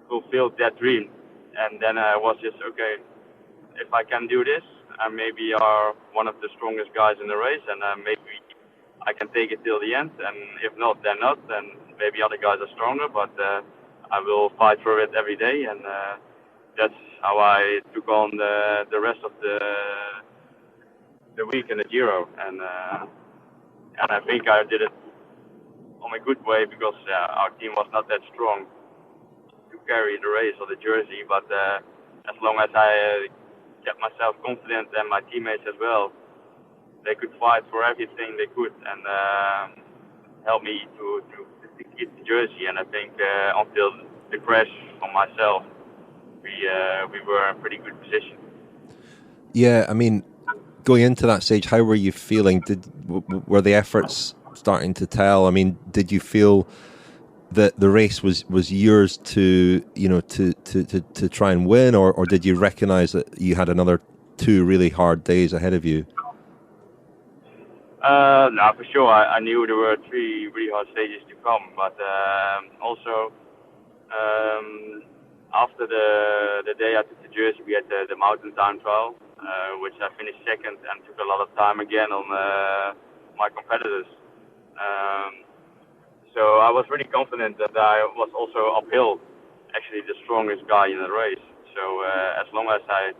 fulfilled that dream. And then I was just, okay, if I can do this, I maybe are one of the strongest guys in the race, and maybe I can take it till the end. And if not, then not. Then maybe other guys are stronger, but I will fight for it every day. And that's how I took on the rest of the week in the Giro. And I think I did it on a good way, because our team was not that strong to carry the race or the jersey. But as long as I kept myself confident, and my teammates as well, they could fight for everything they could, and help me to get the jersey. And I think until the crash on myself, we were in a pretty good position. Yeah, I mean, going into that stage, how were you feeling? Were the efforts starting to tell? I mean, did you feel that the race was yours to try and win, or did you recognise that you had another 2 really hard days ahead of you? No, for sure. I knew there were 3 really hard stages to come, but also after the day I took the jersey, we had the mountain time trial, which I finished second and took a lot of time again on my competitors. So I was really confident that I was also uphill, actually the strongest guy in the race. So as long as I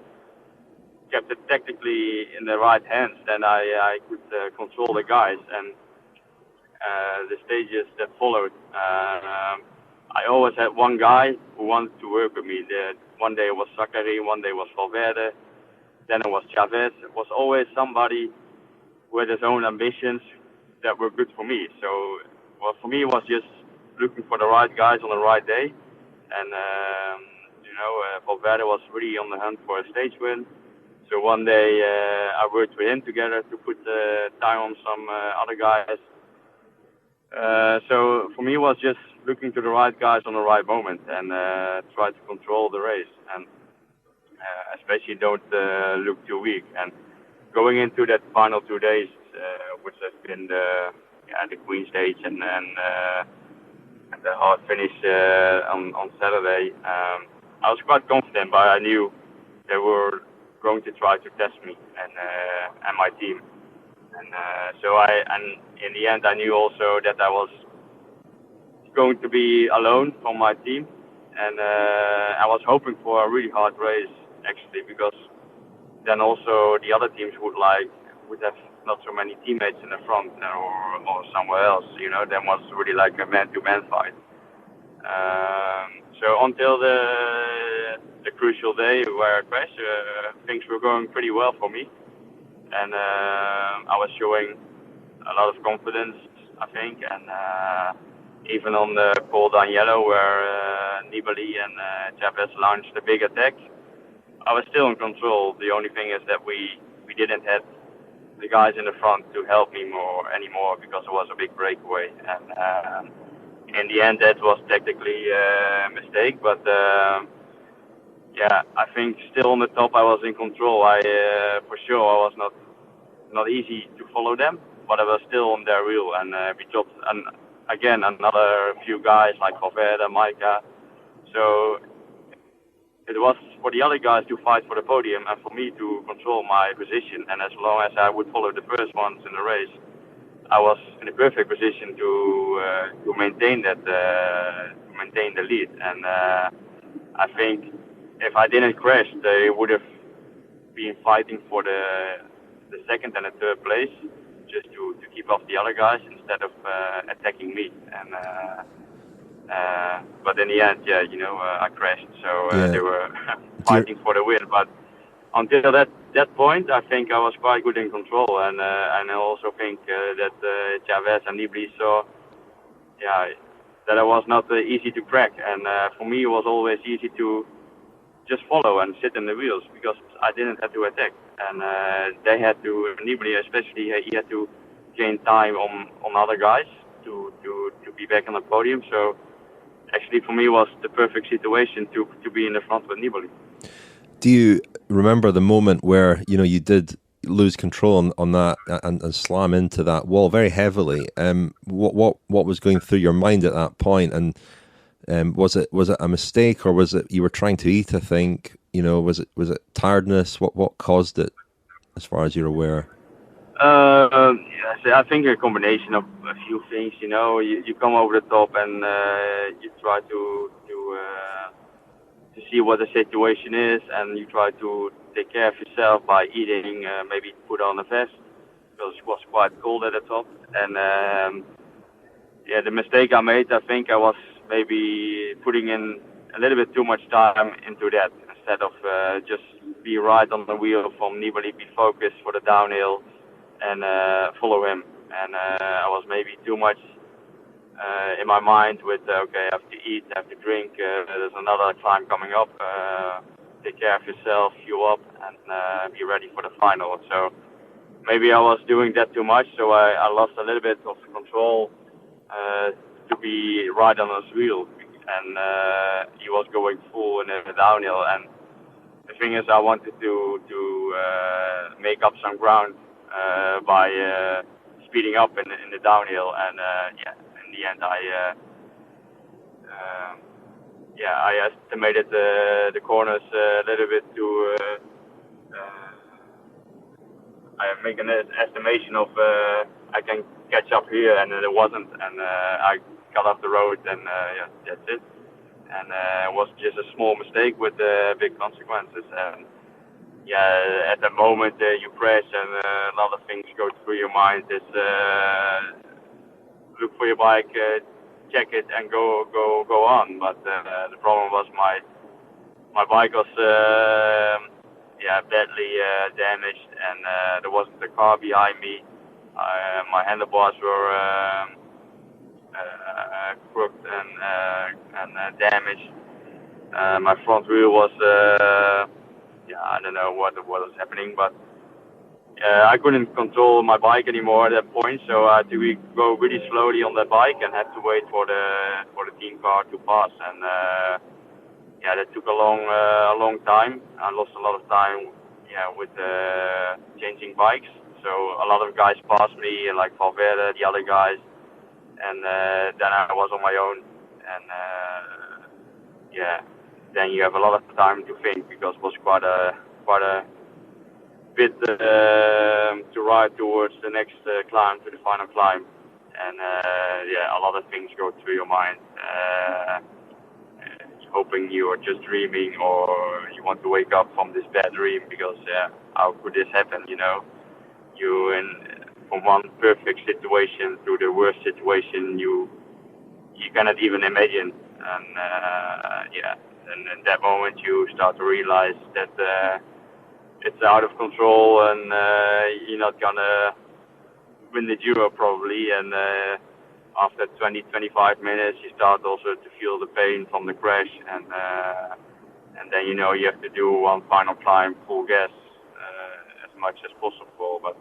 kept it tactically in the right hands, then I could control the guys. And the stages that followed, I always had one guy who wanted to work with me. One day it was Zachary, one day it was Valverde, then it was Chavez. It was always somebody with his own ambitions that were good for me. So for me, it was just looking for the right guys on the right day. And, Valverde was really on the hunt for a stage win. So one day I worked with him together to put time on some other guys. So for me, it was just looking to the right guys on the right moment and try to control the race. And especially don't look too weak. And going into that final 2 days, which has been the Queen stage and the hard finish on Saturday, I was quite confident, but I knew they were going to try to test me and my team. And in the end, I knew also that I was going to be alone from my team, and I was hoping for a really hard race actually, because then also the other teams would have not so many teammates in the front or somewhere else, then was really like a man-to-man fight. So until the crucial day where I crashed, things were going pretty well for me, and I was showing a lot of confidence, I think, and even on the Col d'Agnello where Nibali and Chavez launched a big attack, I was still in control. The only thing is that we didn't have the guys in the front to help me anymore because it was a big breakaway. And in the end, that was technically a mistake. But I think still on the top, I was in control. For sure, I was not easy to follow them, but I was still on their wheel. And we dropped again another few guys like Valverde, Maika. So it was for the other guys to fight for the podium and for me to control my position. And as long as I would follow the first ones in the race, I was in a perfect position to maintain that maintain the lead. And I think if I didn't crash, they would have been fighting for the second and the third place, just to keep off the other guys instead of attacking me. And but in the end, I crashed, so they were fighting for the win. But until that point, I think I was quite good in control, and I also think that Chavez and Nibali saw, that I was not easy to crack. And for me, it was always easy to just follow and sit in the wheels because I didn't have to attack. And they had to, Nibali especially, he had to gain time on other guys to be back on the podium. So actually, for me, it was the perfect situation to be in the front with Nibali. Do you remember the moment where you did lose control on that and slam into that wall very heavily? What was going through your mind at that point? And was it a mistake, or was it you were trying to eat? I think was it tiredness? What caused it, as far as you're aware? I think a combination of a few things. You come over the top and you try to see what the situation is, and you try to take care of yourself by eating, maybe put on a vest because it was quite cold at the top. And the mistake I made, I think I was maybe putting in a little bit too much time into that instead of just be right on the wheel from Nibali, be focused for the downhill and follow him. And I was maybe too much in my mind with, I have to eat, I have to drink, there's another climb coming up, take care of yourself, fuel up, and be ready for the final. So maybe I was doing that too much, so I lost a little bit of control to be right on his wheel. And he was going full in the downhill. And the thing is, I wanted to make up some ground by speeding up in the downhill. And in the end, I estimated the corners a little bit to. I make an estimation of I can catch up here, and it wasn't, and I got off the road, and that's it. And it was just a small mistake with big consequences. And at the moment you crash, and a lot of things go through your mind. Is look for your bike, check it, and go on. But the problem was my bike was badly damaged, and there wasn't a car behind me. My handlebars were crooked and damaged. My front wheel was I don't know what was happening, but I couldn't control my bike anymore at that point, so I had to go really slowly on that bike and had to wait for the team car to pass. And that took a long time. I lost a lot of time with changing bikes. So a lot of guys passed me, like Valverde, the other guys, and then I was on my own. And then you have a lot of time to think, because it was quite a bit to ride towards the next climb, to the final climb. And a lot of things go through your mind. Hoping you are just dreaming, or you want to wake up from this bad dream, because how could this happen? You from one perfect situation to the worst situation you cannot even imagine. And and in that moment you start to realize that it's out of control, and you're not gonna win the Giro probably. And after 20-25 minutes you start also to feel the pain from the crash, and then you have to do one final climb full gas as much as possible. But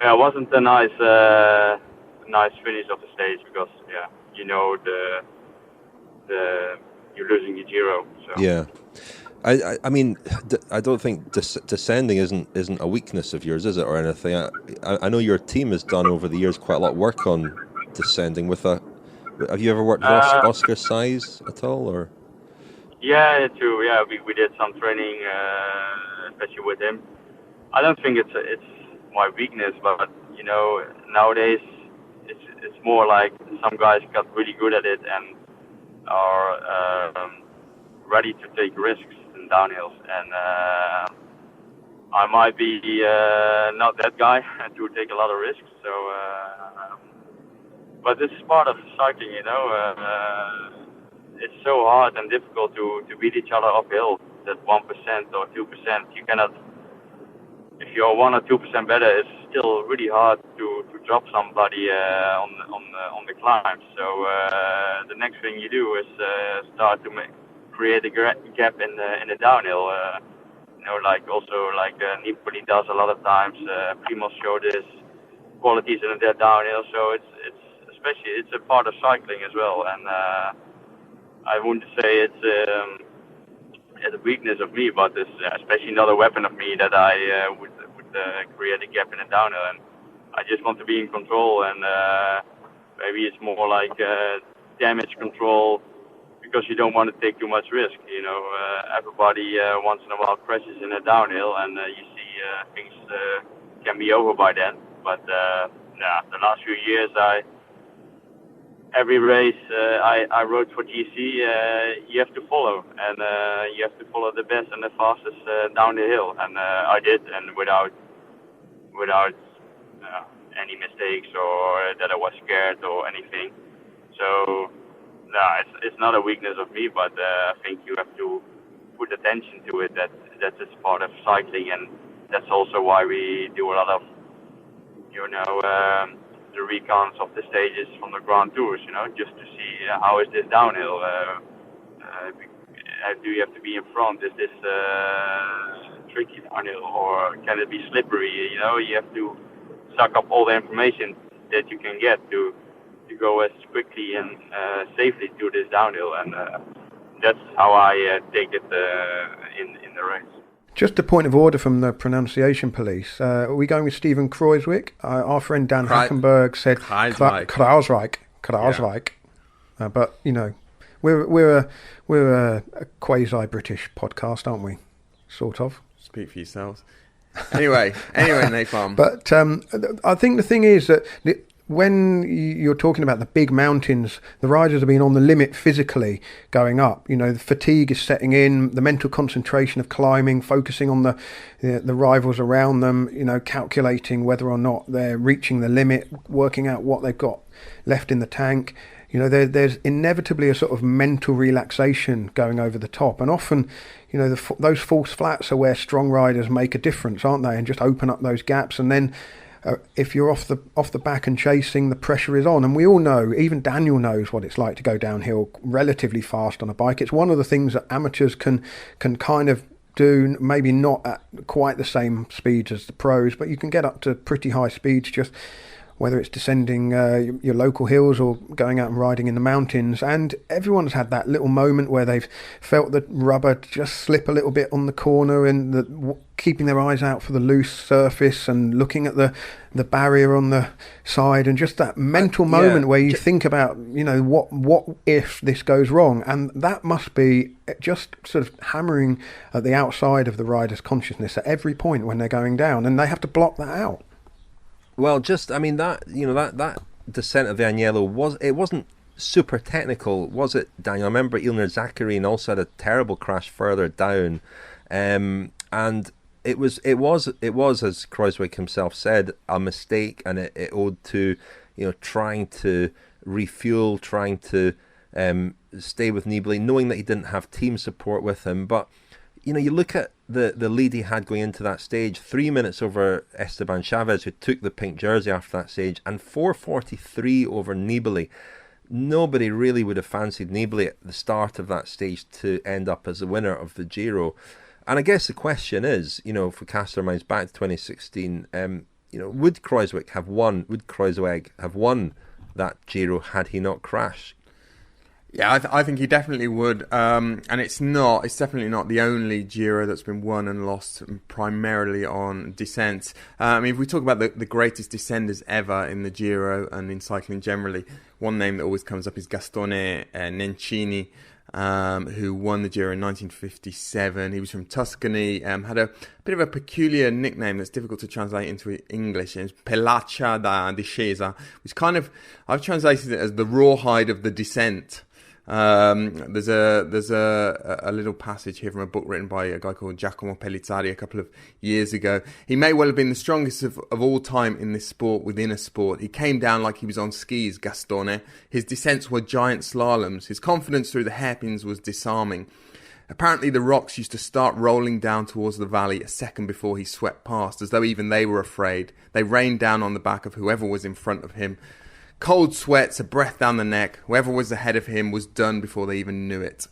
it wasn't a nice finish of the stage, because you're losing the Giro. So. Yeah. I mean, I don't think descending isn't a weakness of yours, is it, or anything? I know your team has done over the years quite a lot of work on descending. Have you ever worked with Oscar Size at all, or? Yeah, true. Yeah, we did some training, especially with him. I don't think it's my weakness, but nowadays it's more like some guys got really good at it and are ready to take risks in downhills, and I might be not that guy to take a lot of risks. So, but this is part of cycling, it's so hard and difficult to beat each other uphill. That 1% or 2%, you cannot. If you're 1 or 2% better, it's still really hard to drop somebody on the climb. So the next thing you do is start to create a gap in the downhill. Like Nibali does a lot of times. Primoz showed his qualities in the downhill. So it's a part of cycling as well. And I wouldn't say it's a weakness of me, but it's especially not a weapon of me that I would create a gap in the downhill. And I just want to be in control, and maybe it's more like damage control, because you don't want to take too much risk. Everybody once in a while crashes in a downhill, and you see things can be over by then. But the last few years, every race I rode for GC, you have to follow, and you have to follow the best and the fastest down the hill, and I did, and without any mistakes or that I was scared or anything. So it's not a weakness of me, but I think you have to put attention to it. That is part of cycling, and that's also why we do a lot of the recons of the stages from the Grand Tours, just to see how is this downhill. Do you have to be in front? Is this tricky downhill, or can it be slippery? You have to suck up all the information that you can get to go as quickly and safely to this downhill, and that's how I take it in the race. Just a point of order from the pronunciation police. Are we going with Steven Kruijswijk? Our friend Dan Hackenberg said Kruijswijk. Yeah. But we're a quasi-British podcast, aren't we? Sort of. Speak for yourselves. Anyway, Napalm. But I think the thing is that when you're talking about the big mountains, the riders have been on the limit physically going up. The fatigue is setting in, the mental concentration of climbing, focusing on the rivals around them, calculating whether or not they're reaching the limit, working out what they've got left in the tank. There's inevitably a sort of mental relaxation going over the top. And often, those false flats are where strong riders make a difference, aren't they? And just open up those gaps. And then if you're off the back and chasing, the pressure is on. And we all know, even Daniel knows what it's like to go downhill relatively fast on a bike. It's one of the things that amateurs can kind of do, maybe not at quite the same speeds as the pros, but you can get up to pretty high speeds, just whether it's descending your local hills or going out and riding in the mountains. And everyone's had that little moment where they've felt the rubber just slip a little bit on the corner, and keeping their eyes out for the loose surface and looking at the barrier on the side, and just that mental moment where you think about, what if this goes wrong? And that must be just sort of hammering at the outside of the rider's consciousness at every point when they're going down, and they have to block that out. Well, that descent of the Agnello wasn't super technical, was it, Daniel? I remember Ilnur Zakarin also had a terrible crash further down, and it was as Kruijswijk himself said, a mistake, and it owed to trying to refuel, trying to stay with Nibali, knowing that he didn't have team support with him. But you look at the lead he had going into that stage, 3 minutes over Esteban Chavez, who took the pink jersey after that stage, and 4:43 over Nibali. Nobody really would have fancied Nibali at the start of that stage to end up as the winner of the Giro. And I guess the question is, if we cast our minds back to 2016, would Kruijswijk have won that Giro had he not crashed? Yeah, I think he definitely would, and it's definitely not the only Giro that's been won and lost primarily on descent. If we talk about the greatest descenders ever in the Giro and in cycling generally, one name that always comes up is Gastone Nencini, who won the Giro in 1957. He was from Tuscany, had a bit of a peculiar nickname that's difficult to translate into English. It's Pelaccia da Discesa, which kind of, I've translated it as the rawhide of the descent. There's a little passage here from a book written by a guy called Giacomo Pellizzari a couple of years ago. He may well have been the strongest of all time in this sport, within a sport. He came down like he was on skis, Gastone. His descents were giant slaloms. His confidence through the hairpins was disarming. Apparently the rocks used to start rolling down towards the valley a second before he swept past, as though even they were afraid. They rained down on the back of whoever was in front of him. Cold sweats, a breath down the neck. Whoever was ahead of him was done before they even knew it.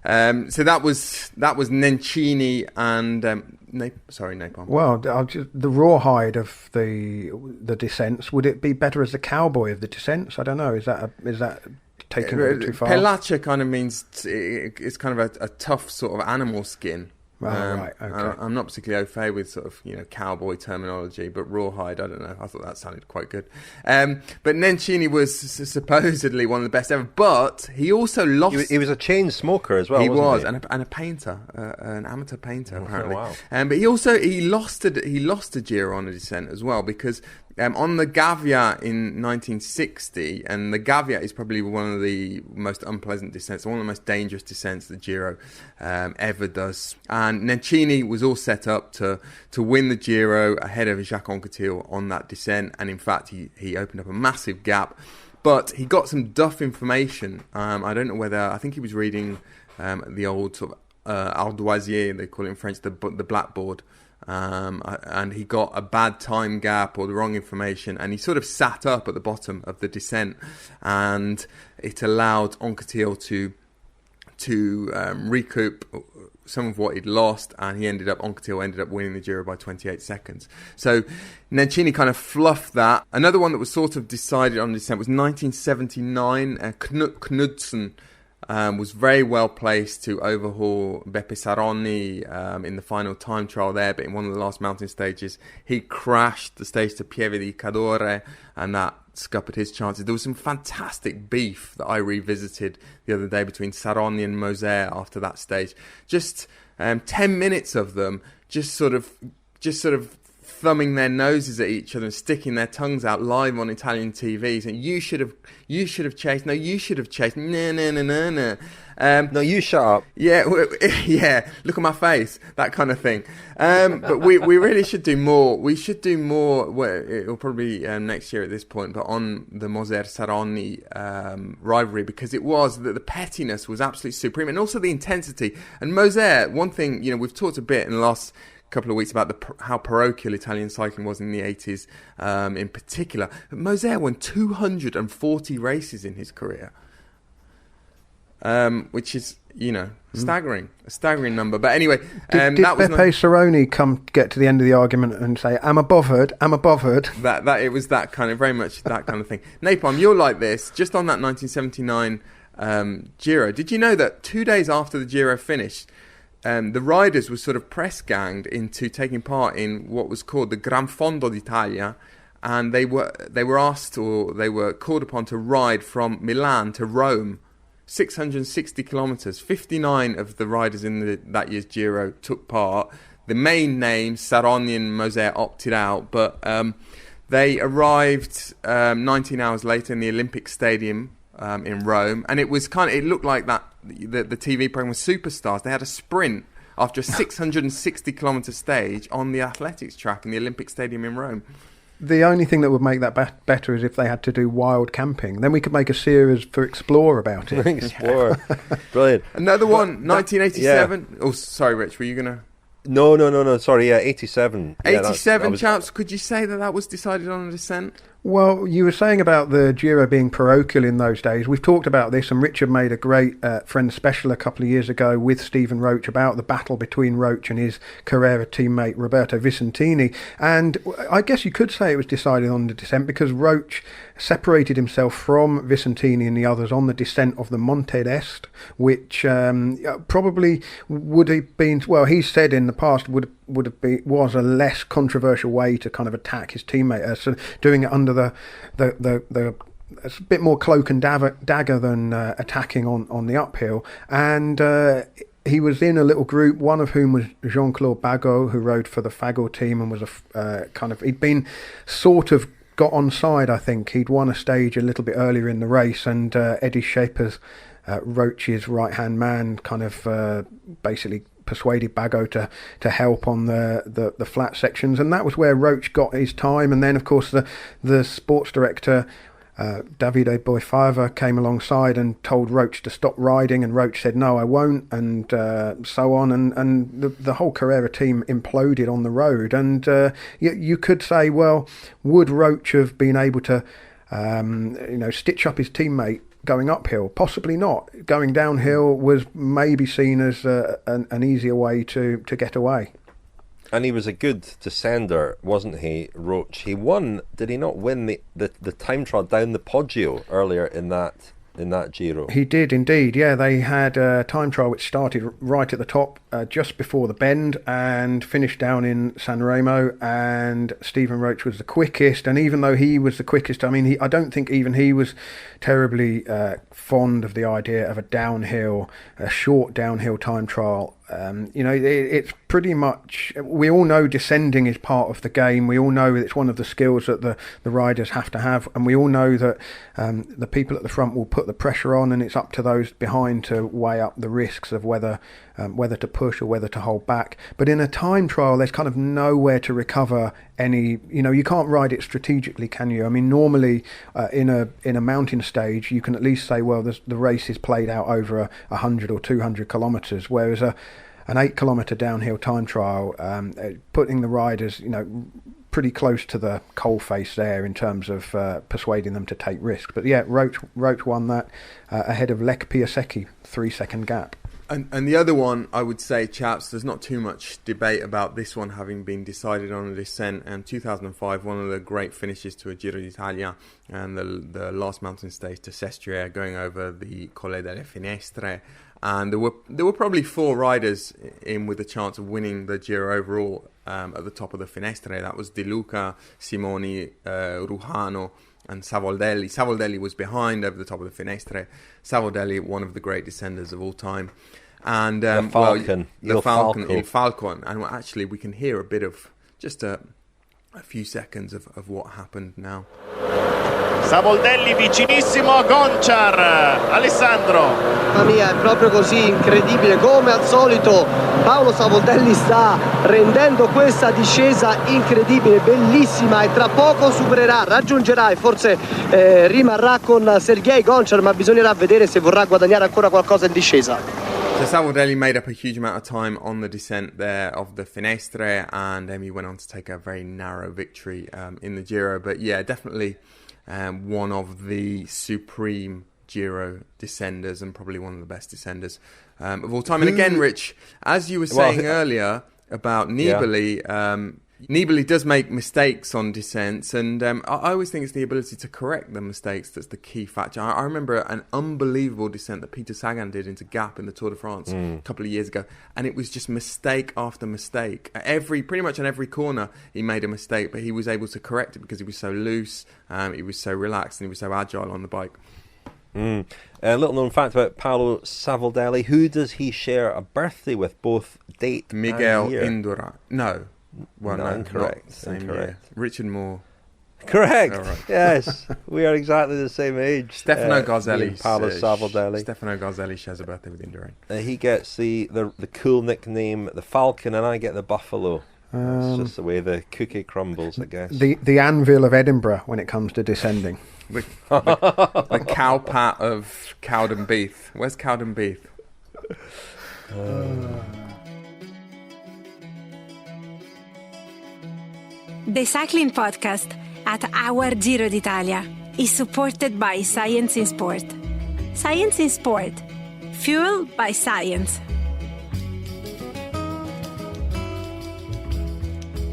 So that was Nencini and Napalm. Well, the rawhide of the descents. Would it be better as the cowboy of the descents? I don't know. Is that taking it too far? Pelaccia kind of means it's kind of a tough sort of animal skin. Right, okay. I'm not particularly au fait with sort of cowboy terminology, but rawhide, I don't know. I thought that sounded quite good. But Nencini was supposedly one of the best ever, but he also lost. He was a chain smoker as well. He wasn't was, and a painter, an amateur painter apparently. Wow. But he lost a Giro on a descent as well, because on the Gavia in 1960, and the Gavia is probably one of the most unpleasant descents, one of the most dangerous descents the Giro ever does. And Nencini was all set up to win the Giro ahead of Jacques Anquetil on that descent, and in fact he opened up a massive gap. But he got some duff information. I don't know whether, I think he was reading the old sort of ardoisier, they call it in French, the blackboard. And he got a bad time gap or the wrong information, and he sort of sat up at the bottom of the descent, and it allowed Anquetil to recoup some of what he'd lost, and Anquetil ended up winning the Giro by 28 seconds. So Nencini kind of fluffed that. Another one that was sort of decided on the descent was 1979. Knut Knudsen was very well placed to overhaul Beppe Saronni in the final time trial there, but in one of the last mountain stages he crashed the stage to Pieve di Cadore, and that scuppered his chances. There was some fantastic beef that I revisited the other day between Saronni and Moser after that stage. Just 10 minutes of them just sort of thumbing their noses at each other and sticking their tongues out live on Italian TV, saying, you should have chased, no, you should have chased, no. No, you shut up. Yeah, look at my face, that kind of thing. But we really should do more. We should do more, well, it'll probably be next year at this point, but on the Moser-Saronni rivalry, because it was that the pettiness was absolutely supreme, and also the intensity. And Moser, one thing, we've talked a bit in the last couple of weeks about how parochial Italian cycling was in the 80s in particular. But Moser won 240 races in his career, which is, staggering. A staggering number. But anyway, did Beppe Saronni come get to the end of the argument and say, I'm a bothered? That it was that kind of, very much that kind of thing. Napalm, you're like this. Just on that 1979 Giro, did you know that 2 days after the Giro finished, the riders were sort of press-ganged into taking part in what was called the Gran Fondo d'Italia, and they were asked, or they were called upon to ride from Milan to Rome, 660 kilometres. 59 of the riders in that year's Giro took part. The main names, Saronni and Moser, opted out, but they arrived 19 hours later in the Olympic Stadium in Rome, and it looked like that the TV program was Superstars. They had a sprint after a 660 kilometre stage on the athletics track in the Olympic Stadium in Rome. The only thing that would make that better is if they had to do wild camping. Then we could make a series for Explore about it. Explore. Brilliant. Another one, 1987. Yeah. Oh, sorry, Rich, were you going to... No. Sorry, 87. 87, chaps. Could you say that was decided on a descent? Well, you were saying about the Giro being parochial in those days. We've talked about this, and Richard made a great Friends special a couple of years ago with Stephen Roche about the battle between Roche and his Carrera teammate Roberto Vicentini. And I guess you could say it was decided on the descent because Roche separated himself from Vicentini and the others on the descent of the Monte d'Est, which probably would have been, well, he said in the past was a less controversial way to kind of attack his teammate. So doing it under the it's a bit more cloak and dagger than attacking on the uphill. And he was in a little group, one of whom was Jean-Claude Bagot, who rode for the Fagor team and was he'd been sort of got on side, I think. He'd won a stage a little bit earlier in the race, and Eddie Schepers, Roach's right-hand man, kind of basically persuaded Bagot to help on the flat sections, and that was where Roach got his time. And then, of course, the sports director, Davide Boifava, came alongside and told Roach to stop riding, and Roach said, no, I won't, and so on, and the whole Carrera team imploded on the road. And you could say, well, would Roach have been able to stitch up his teammate going uphill? Possibly not. Going downhill was maybe seen as an easier way to get away. And he was a good descender, wasn't he, Roach? He won, did he not win the time trial down the Poggio earlier in that Giro? He did indeed, yeah. They had a time trial which started right at the top, just before the bend, and finished down in San Remo, and Stephen Roach was the quickest. And even though he was the quickest, I mean, I don't think even he was terribly fond of the idea of a short downhill time trial. It's pretty much, we all know descending is part of the game. We all know it's one of the skills that the riders have to have, and we all know that the people at the front will put the pressure on, and it's up to those behind to weigh up the risks of whether to push or whether to hold back. But in a time trial, there's kind of nowhere to recover any, you can't ride it strategically, can you? I mean, normally in a mountain stage, you can at least say, well, the race is played out over 100 or 200 kilometres, whereas an 8-kilometre downhill time trial, putting the riders, pretty close to the coalface there in terms of persuading them to take risks. But yeah, Roach won that ahead of Lech Piasecki, 3-second gap. And the other one, I would say, chaps, there's not too much debate about this one having been decided on a descent. And 2005, one of the great finishes to a Giro d'Italia, and the last mountain stage to Sestriere, going over the Colle delle Finestre. And there were probably 4 riders in with a chance of winning the Giro overall at the top of the Finestre. That was De Luca, Simoni, Ruhano, and Savoldelli. Savoldelli was behind over the top of the Finestre. Savoldelli, one of the great descenders of all time. And the Falcon. Il Falcon. And actually, we can hear a bit of just a few seconds of what happened now. Savoldelli vicinissimo a Gonchar. Alessandro. Mamma mia, è proprio così, incredibile, come al solito Paolo Savoldelli sta rendendo questa discesa incredibile, bellissima, e tra poco raggiungerà e forse rimarrà con Sergei Gonchar, ma bisognerà vedere se vorrà guadagnare ancora qualcosa in discesa. So Savoldelli made up a huge amount of time on the descent there of the Finestre, and he went on to take a very narrow victory in the Giro. But yeah, definitely one of the supreme Giro descenders, and probably one of the best descenders of all time. And again, Rich, as you were saying earlier about Nibali, Nibali does make mistakes on descents, and I always think it's the ability to correct the mistakes that's the key factor. I remember an unbelievable descent that Peter Sagan did into Gap in the Tour de France a couple of years ago, and it was just mistake after mistake. Pretty much on every corner he made a mistake, but he was able to correct it because he was so loose, he was so relaxed, and he was so agile on the bike. A little known fact about Paolo Savoldelli: who does he share a birthday with, both date Miguel and year? Indurain. No. Well, no, incorrect. Same year. Richard Moore. Correct. Right. Yes, we are exactly the same age. Stefano Garzelli. Paolo Savoldelli. Stefano Garzelli shares a birthday with Indurain. He gets the cool nickname the Falcon, and I get the Buffalo. It's just the way the cookie crumbles, I guess. The anvil of Edinburgh when it comes to descending. The cow pat of Cowden Beef. Where's Cowden Beef? The cycling podcast at Our Giro d'Italia is supported by Science in Sport. Science in Sport, fueled by science.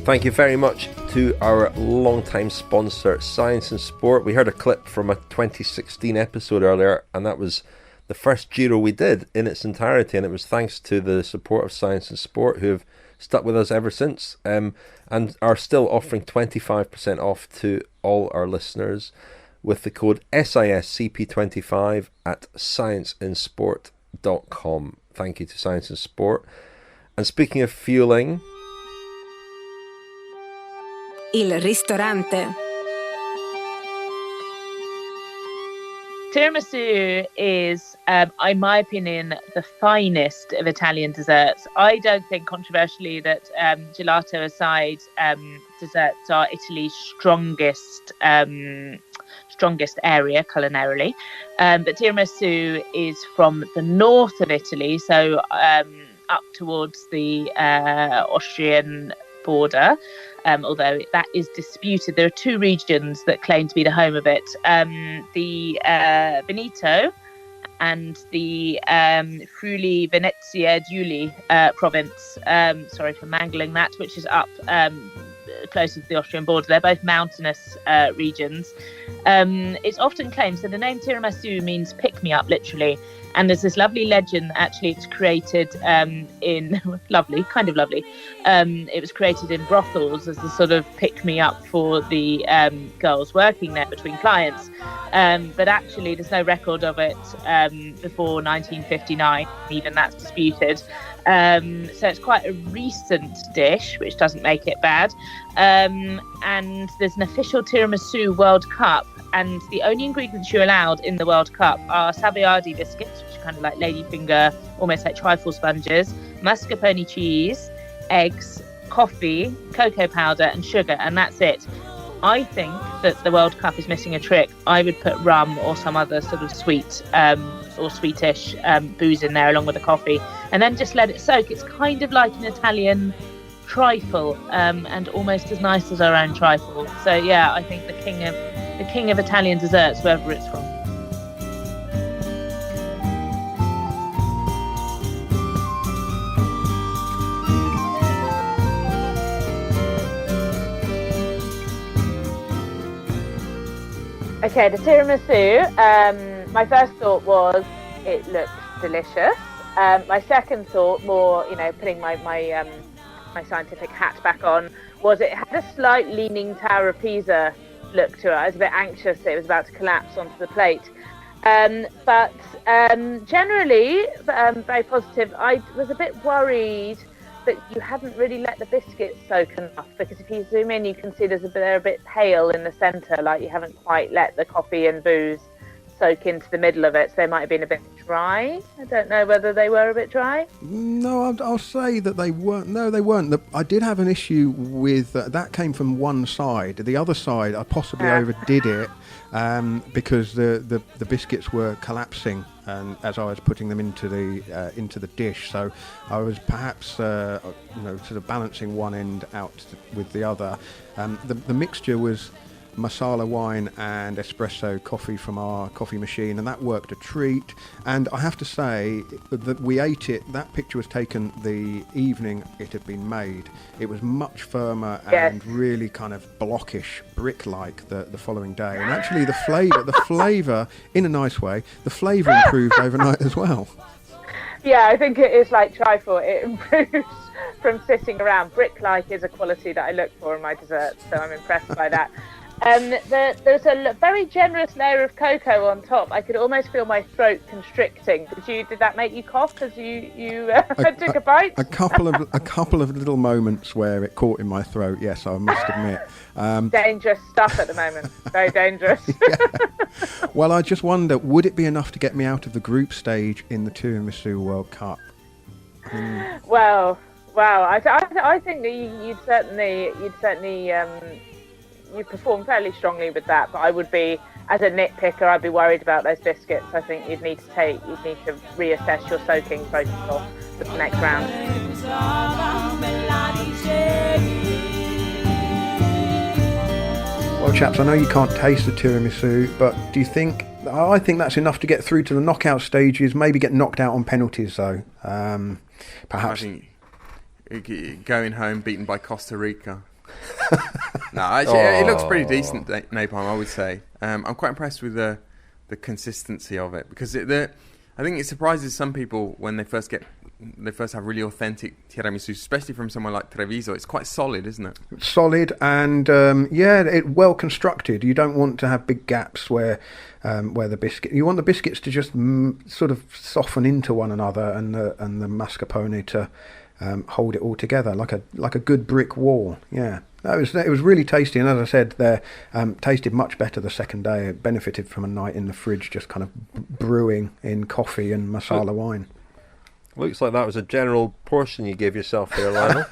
Thank you very much to our long-time sponsor, Science in Sport. We heard a clip from a 2016 episode earlier, and that was the first Giro we did in its entirety, and it was thanks to the support of Science in Sport, who have stuck with us ever since, and are still offering 25% off to all our listeners with the code SISCP25 at scienceinsport.com. Thank you to Science in Sport. And speaking of fueling, Il ristorante. Tiramisu is, in my opinion, the finest of Italian desserts. I don't think, controversially, that gelato aside, desserts are Italy's strongest area culinarily. But tiramisu is from the north of Italy, so up towards the Austrian border. Although that is disputed. There are two regions that claim to be the home of it. The Veneto and the Friuli Venezia Giulia province. Sorry for mangling that, which is up closer to the Austrian border. They're both mountainous regions. It's often claimed, so the name tiramisu means pick-me-up, literally. And there's this lovely legend, actually, it's created it was created in brothels as a sort of pick-me-up for the girls working there between clients. But actually, there's no record of it before 1959, even that's disputed. So it's quite a recent dish, which doesn't make it bad. And there's an official Tiramisu World Cup, and the only ingredients you're allowed in the World Cup are Savoiardi biscuits, which are kind of like ladyfinger, almost like trifle sponges, mascarpone cheese, eggs, coffee, cocoa powder and sugar, and that's it. I think that the World Cup is missing a trick. I would put rum or some other sort of sweet or sweetish booze in there along with the coffee, and then just let it soak. It's kind of like an Italian trifle, and almost as nice as our own trifle. So yeah, I think the king of Italian desserts, wherever it's from. Okay, the tiramisu, my first thought was it looked delicious. My second thought, more, putting my scientific hat back on, was it had a slight leaning Tower of Pisa look to it. I was a bit anxious that it was about to collapse onto the plate. But generally, very positive. I was a bit worried that you hadn't really let the biscuits soak enough, because if you zoom in, you can see they're a bit pale in the centre, like you haven't quite let the coffee and booze soak into the middle of it, so they might have been a bit dry. I don't know whether they were a bit dry. No, I'll say that they weren't. No, they weren't. I did have an issue with that came from one side. The other side, I possibly overdid it because the biscuits were collapsing, and as I was putting them into the dish, so I was perhaps sort of balancing one end out with the other. The mixture was masala wine and espresso coffee from our coffee machine, and that worked a treat. And I have to say that we ate it, that picture was taken the evening it had been made. It was much firmer and really kind of blockish, brick-like the following day. And actually the flavour, in a nice way, the flavour improved overnight as well. Yeah, I think it is like trifle. It improves from sitting around. Brick-like is a quality that I look for in my desserts, so I'm impressed by that. There's a very generous layer of cocoa on top. I could almost feel my throat constricting. Did that make you cough because you took a bite? A couple of little moments where it caught in my throat. Yes, I must admit. Dangerous stuff at the moment. Very dangerous. Well, I just wonder, would it be enough to get me out of the group stage in the Tiramisu World Cup? Well, I think that you'd certainly. You perform fairly strongly with that, but I would be, as a nitpicker, I'd be worried about those biscuits. I think you'd need to reassess your soaking protocol for the next round. Well, chaps, I know you can't taste the tiramisu, but do you think? I think that's enough to get through to the knockout stages. Maybe get knocked out on penalties, though. Perhaps. Going home beaten by Costa Rica. No, actually, it looks pretty decent, napalm, I would say. I'm quite impressed with the consistency of it, because I think it surprises some people when they first get have really authentic tiramisu, especially from somewhere like Treviso. It's quite solid, isn't it? Solid and it well constructed. You don't want to have big gaps where the biscuit. You want the biscuits to just sort of soften into one another, and the mascarpone to hold it all together like a good brick wall. Yeah. It was really tasty, and as I said, they tasted much better the second day. It benefited from a night in the fridge, just kind of brewing in coffee and masala wine. Looks like that was a general portion you gave yourself there, Lionel.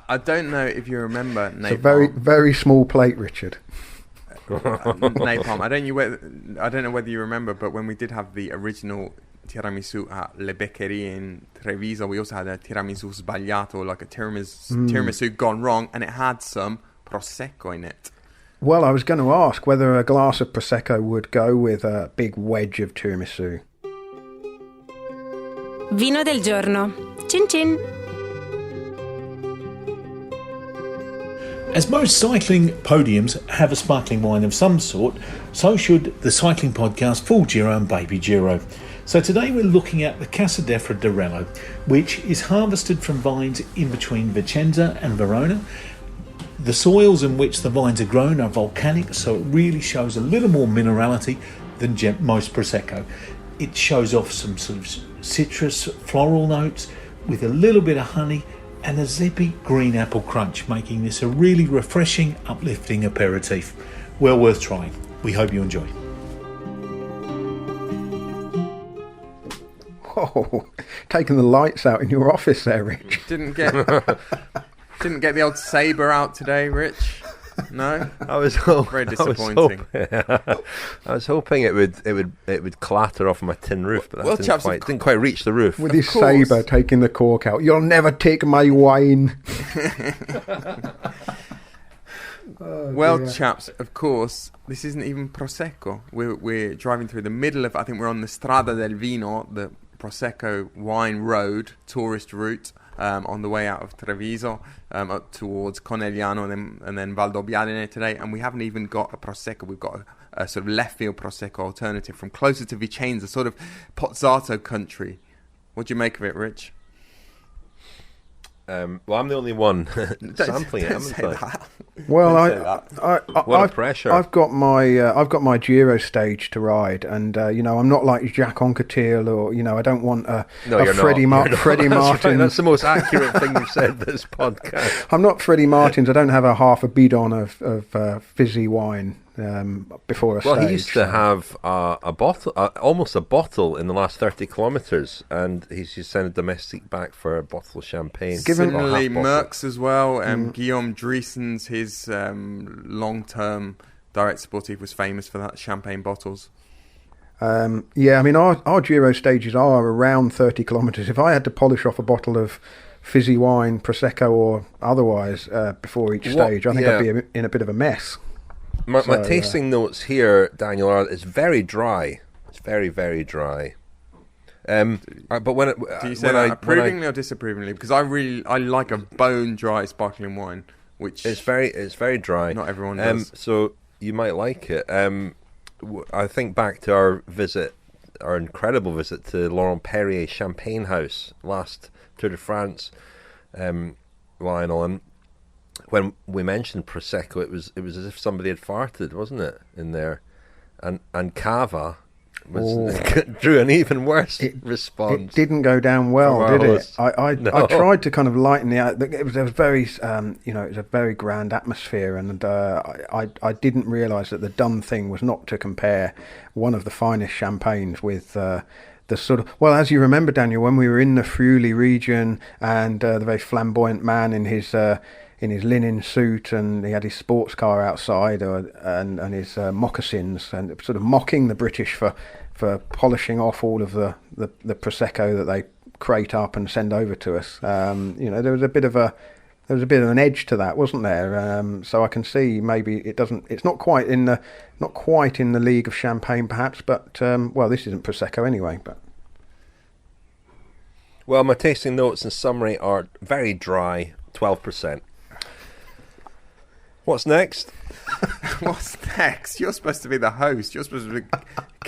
I don't know if you remember napalm. It's a very, very small plate, Richard. Napalm. I don't know whether you remember, but when we did have the original tiramisu at Le Beccherie in Treviso, we also had a tiramisu sbagliato, like a tiramisu gone wrong, and it had some prosecco in it. Well, I was going to ask whether a glass of prosecco would go with a big wedge of tiramisu. Vino del giorno. Chin chin. As most cycling podiums have a sparkling wine of some sort, so should the cycling podcast Full Giro and Baby Giro. So today we're looking at the Casadefra d'Arello, which is harvested from vines in between Vicenza and Verona. The soils in which the vines are grown are volcanic, so it really shows a little more minerality than most Prosecco. It shows off some sort of citrus, floral notes with a little bit of honey and a zippy green apple crunch, making this a really refreshing, uplifting aperitif. Well worth trying. We hope you enjoy. Oh, taking the lights out in your office there, Rich. Didn't get the old sabre out today, Rich. No, I was very disappointing. I was hoping it would clatter off my tin roof, but that didn't quite reach the roof. With his sabre taking the cork out. You'll never take my wine. Well, chaps, of course, this isn't even Prosecco. We're driving through the middle of, I think we're on the Strada del Vino, the Prosecco wine road, tourist route, on the way out of Treviso, up towards Conegliano and then Valdobbiadene today. And we haven't even got a Prosecco. We've got a sort of left field Prosecco alternative from closer to Vicenza, sort of Pozzato country. What do you make of it, Rich? Well, I'm the only one sampling it, haven't I? Well, pressure! I've got my Giro stage to ride, and I'm not like Jacques Anquetil, or I don't want a Freddie Martin. Right. That's the most accurate thing you've said this podcast. I'm not Freddie Martins. I don't have a half a bidon of fizzy wine before a stage. Well, he used to have a bottle, almost a bottle, in the last 30 kilometres, and he's just sent a domestic back for a bottle of champagne. Similarly, Merckx as well. Guillaume Driessen's, his long-term direct sportive, was famous for that, champagne bottles. Our Giro stages are around 30 kilometres. If I had to polish off a bottle of fizzy wine, Prosecco or otherwise, before each stage, I think I'd be in a bit of a mess. My tasting notes here, Daniel, are it's very dry. It's very, very dry. But when do you say that approvingly or disapprovingly? Because I like a bone dry sparkling wine, which it's very dry. Not everyone does. So you might like it. I think back to our incredible visit to Laurent Perrier Champagne House last Tour de France, Lionel, and when we mentioned Prosecco, it was as if somebody had farted, wasn't it, in there? And Cava drew an even worse response. It didn't go down well, did it? I tried to kind of lighten the out. It was a very grand atmosphere, and I didn't realise that the done thing was not to compare one of the finest champagnes with the sort of, well, as you remember, Daniel, when we were in the Friuli region, and the very flamboyant man in his linen suit, and he had his sports car outside, and his moccasins, and sort of mocking the British for polishing off all of the Prosecco that they crate up and send over to us. There was a bit of an edge to that, wasn't there? So I can see maybe it's not quite in the league of champagne, perhaps, but this isn't Prosecco anyway. But well, my tasting notes in summary are very dry, 12%. What's next? What's next? You're supposed to be the host. You're supposed to be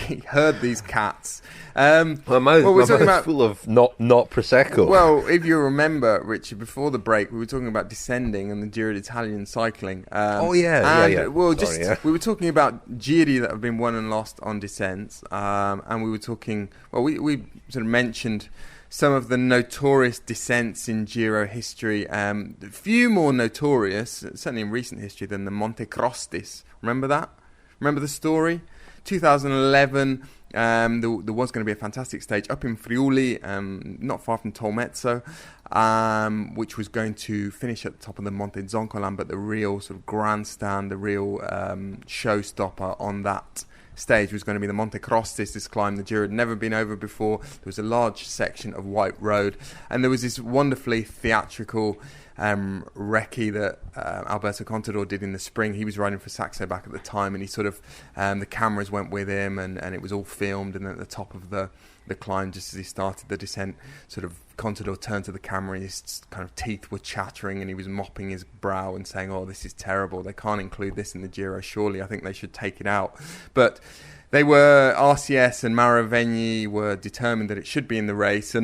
he heard these cats. My mouth about full of not Prosecco. Well, if you remember, Richard, before the break, we were talking about descending and the Giro d'Italia cycling. Yeah. Well, we were talking about Giri that have been won and lost on descents, and we were talking. Well, we sort of mentioned some of the notorious descents in Giro history. A few more notorious, certainly in recent history, than the Monte Crostis. Remember that? Remember the story? 2011. There was going to be a fantastic stage up in Friuli, not far from Tolmezzo, which was going to finish at the top of the Monte Zoncolan, but the real sort of grandstand, the real showstopper on that stage was going to be the Monte Crostis, this climb the Giro had never been over before. There was a large section of white road, and there was this wonderfully theatrical recce that Alberto Contador did in the spring. He was riding for Saxo back at the time, and he sort of the cameras went with him, and it was all filmed. And at the top of the climb, just as he started the descent, sort of Contador turned to the camera, and his kind of teeth were chattering, and he was mopping his brow and saying, "Oh, this is terrible. They can't include this in the Giro. Surely, I think they should take it out." But they were, RCS and Maravegni were determined that it should be in the race,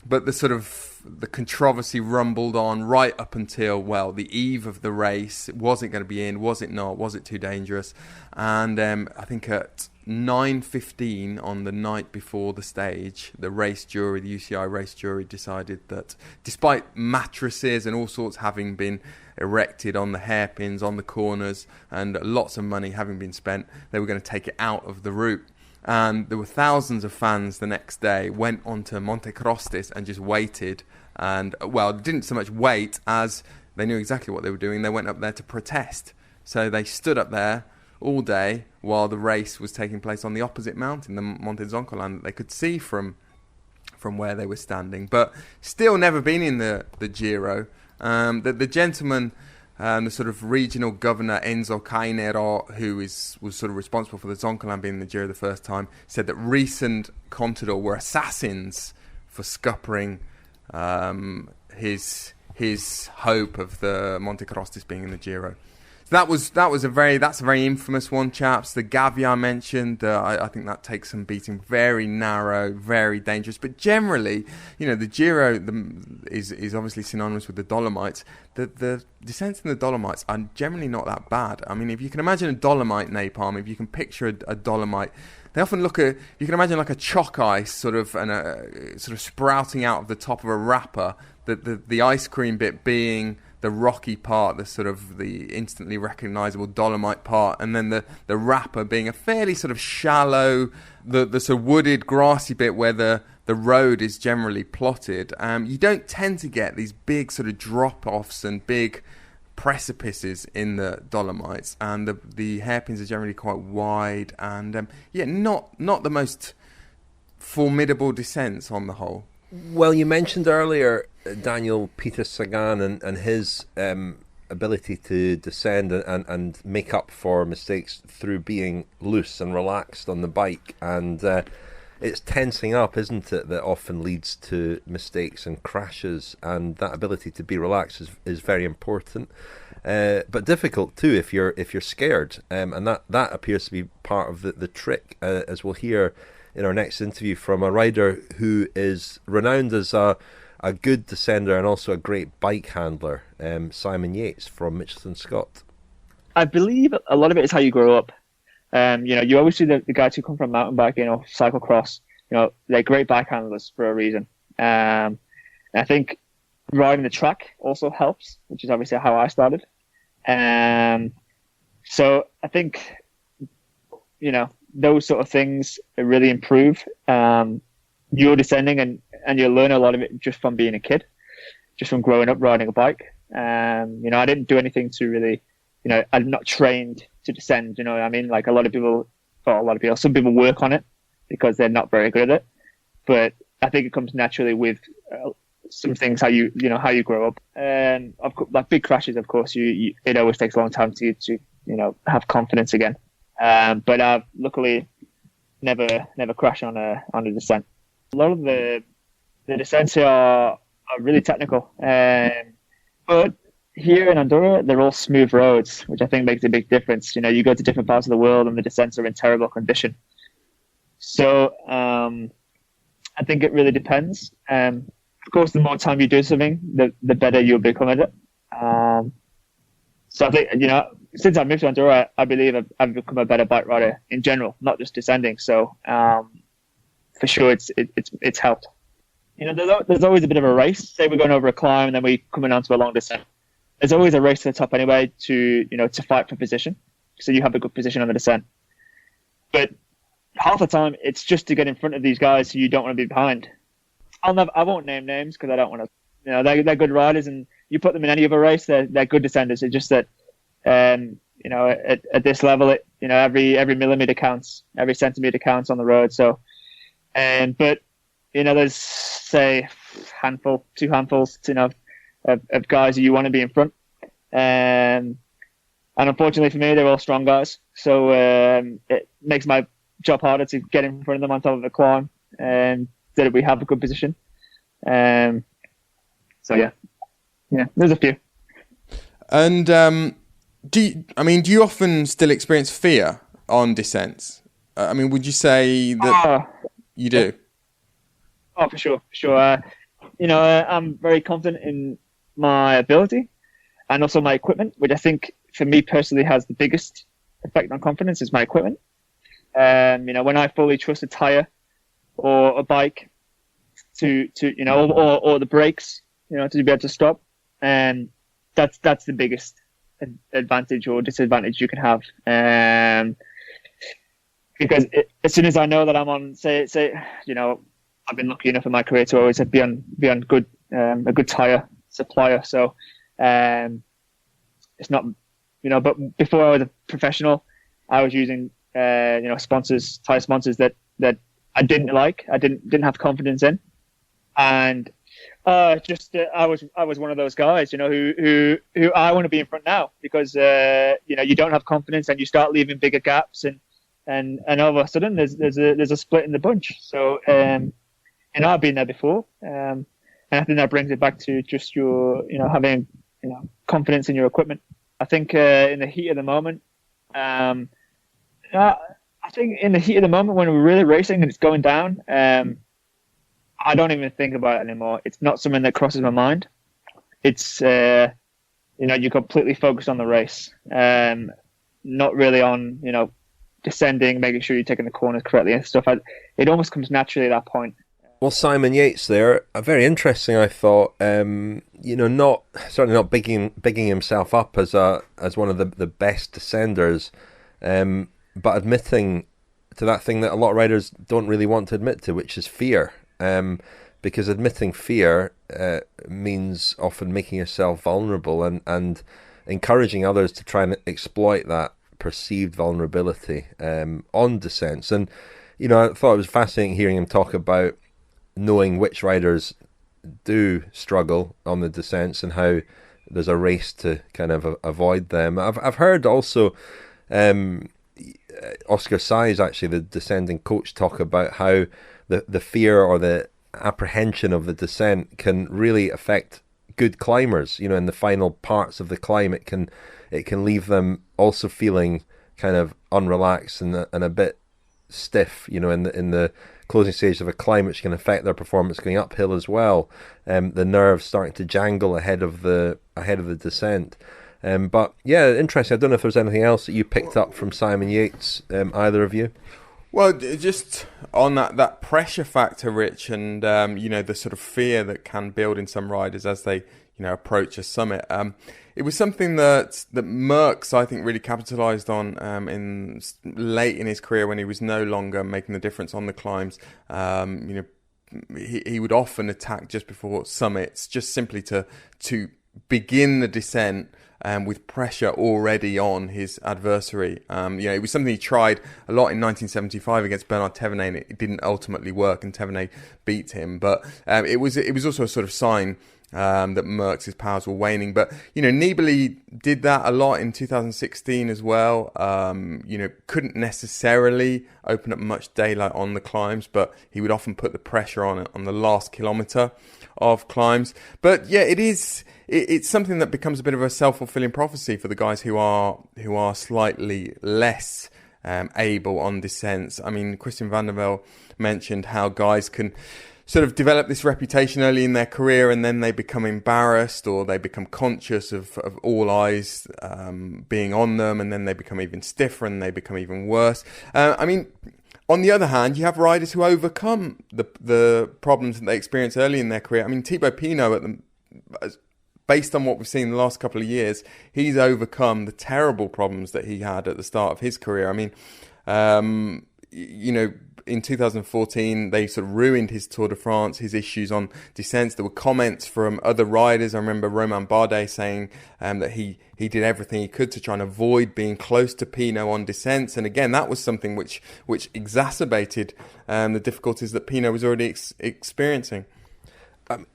but the controversy rumbled on right up until, well, the eve of the race. Was it going to be in? Was it not? Was it too dangerous? And I think at 9:15 on the night before the stage, the race jury, the UCI race jury, decided that despite mattresses and all sorts having been erected on the hairpins, on the corners, and lots of money having been spent, they were going to take it out of the route. And there were thousands of fans the next day went onto Monte Crostis and just waited. And, well, didn't so much wait as they knew exactly what they were doing. They went up there to protest. So they stood up there all day while the race was taking place on the opposite mountain, the Monte Zoncolan, that they could see from where they were standing. But still never been in the Giro. The gentleman, the sort of regional governor Enzo Cainero, who was sort of responsible for the Zoncolan being in the Giro the first time, said that recent Contador were assassins for scuppering his hope of the Monte Crostis being in the Giro. So that's a very infamous one, chaps. The Gavia I mentioned, I think that takes some beating. Very narrow, very dangerous. But generally, the Giro is obviously synonymous with the Dolomites. The descents in the Dolomites are generally not that bad. I mean, if you can imagine a Dolomite napalm, if you can picture a Dolomite, they often look at, you can imagine like a chalk ice sort of sprouting out of the top of a wrapper. The ice cream bit being the rocky part, the instantly recognisable Dolomite part, and then the wrapper being a fairly sort of shallow, the sort of wooded, grassy bit where the road is generally plotted. You don't tend to get these big sort of drop-offs and big precipices in the Dolomites, and the hairpins are generally quite wide, and not the most formidable descents on the whole. Well, you mentioned earlier Daniel Peter Sagan and his ability to descend and make up for mistakes through being loose and relaxed on the bike, and it's tensing up, isn't it, that often leads to mistakes and crashes, and that ability to be relaxed is very important, but difficult too if you're scared, and that appears to be part of the trick, as we'll hear in our next interview from a rider who is renowned as a good descender and also a great bike handler, Simon Yates from Mitchelton Scott. I believe a lot of it is how you grow up. You always see the guys who come from mountain biking or cyclocross, they're great bike handlers for a reason. I think riding the track also helps, which is obviously how I started. So I think, those sort of things really improve your descending, and you'll learn a lot of it just from being a kid, just from growing up riding a bike. I didn't do anything to really, I'm not trained to descend, you know what I mean? Like some people work on it because they're not very good at it. But I think it comes naturally with some things, how you grow up. And like big crashes, of course, it always takes a long time to have confidence again. But I've luckily never crashed on a descent. A lot of the descents here are really technical. But here in Andorra, they're all smooth roads, which I think makes a big difference. You go to different parts of the world and the descents are in terrible condition. So I think it really depends. Of course, the more time you do something, the better you'll become at it. So I think, since I moved to Andorra, I believe I've become a better bike rider in general, not just descending. So for sure, it's helped. There's always a bit of a race. Say we're going over a climb and then we're coming onto a long descent. There's always a race to the top anyway to fight for position. So you have a good position on the descent. But half the time, it's just to get in front of these guys who you don't want to be behind. I won't name names because I don't want to. They're good riders, and you put them in any other race, they're good descenders. It's just that, at this level, every millimeter counts, every centimeter counts on the road. So, but there's say two handfuls, of guys who you want to be in front, and unfortunately for me, they're all strong guys. So it makes my job harder to get in front of them on top of the climb, and that we have a good position. So yeah, there's a few. And do you often still experience fear on descents? Would you say that you do? Oh, for sure. I'm very confident in my ability and also my equipment, which I think for me personally has the biggest effect on confidence is my equipment. When I fully trust a tire or a bike to or the brakes, to be able to stop, and that's the biggest advantage or disadvantage you can have. Because as soon as I know that I'm on, say, I've been lucky enough in my career to always be on good a good tire supplier. So it's not, but before I was a professional, I was using tire sponsors that I didn't like, I didn't have confidence in, and I was one of those guys, who I want to be in front now because you don't have confidence and you start leaving bigger gaps and all of a sudden there's a split in the bunch. So and I've been there before, and I think that brings it back to just your having confidence in your equipment. I think in the heat of the moment, when we're really racing and it's going down, I don't even think about it anymore. It's not something that crosses my mind. It's you're completely focused on the race, not really on descending, making sure you're taking the corners correctly and stuff. It almost comes naturally at that point. Well, Simon Yates there, very interesting. I thought, certainly not bigging himself up as one of the best descenders, but admitting to that thing that a lot of riders don't really want to admit to, which is fear. Because admitting fear means often making yourself vulnerable and encouraging others to try and exploit that perceived vulnerability on descents. And I thought it was fascinating hearing him talk about knowing which riders do struggle on the descents and how there's a race to kind of avoid them. I've heard also Oscar Saiz, actually the descending coach, talk about how the fear or the apprehension of the descent can really affect good climbers. In the final parts of the climb, it can leave them also feeling kind of unrelaxed and a bit stiff. In the closing stage of a climb, which can affect their performance going uphill as well. The nerves starting to jangle ahead of the descent. But yeah, interesting. I don't know if there's anything else that you picked up from Simon Yates, either of you. Well, just on that pressure factor, Rich, and the sort of fear that can build in some riders as they approach a summit. It was something that Merckx, I think, really capitalised on in late in his career when he was no longer making the difference on the climbs. He would often attack just before summits, just simply to begin the descent. With pressure already on his adversary. It was something he tried a lot in 1975 against Bernard Thévenet, and it didn't ultimately work, and Thévenet beat him. But it was also a sort of sign that Merckx's powers were waning. But, Nibali did that a lot in 2016 as well. Couldn't necessarily open up much daylight on the climbs, but he would often put the pressure on the last kilometre of climbs. But yeah, it's something that becomes a bit of a self-fulfilling prophecy for the guys who are slightly less able on descents. I mean, Christian Vande Velde mentioned how guys can sort of develop this reputation early in their career, and then they become embarrassed, or they become conscious of all eyes being on them, and then they become even stiffer and they become even worse. I mean, on the other hand, you have riders who overcome the problems that they experience early in their career. I mean, Thibaut Pinot, based on what we've seen in the last couple of years, he's overcome the terrible problems that he had at the start of his career. I mean, in 2014, they sort of ruined his Tour de France, his issues on descents. There were comments from other riders. I remember Romain Bardet saying that he did everything he could to try and avoid being close to Pinot on descents. And again, that was something which exacerbated the difficulties that Pinot was already experiencing.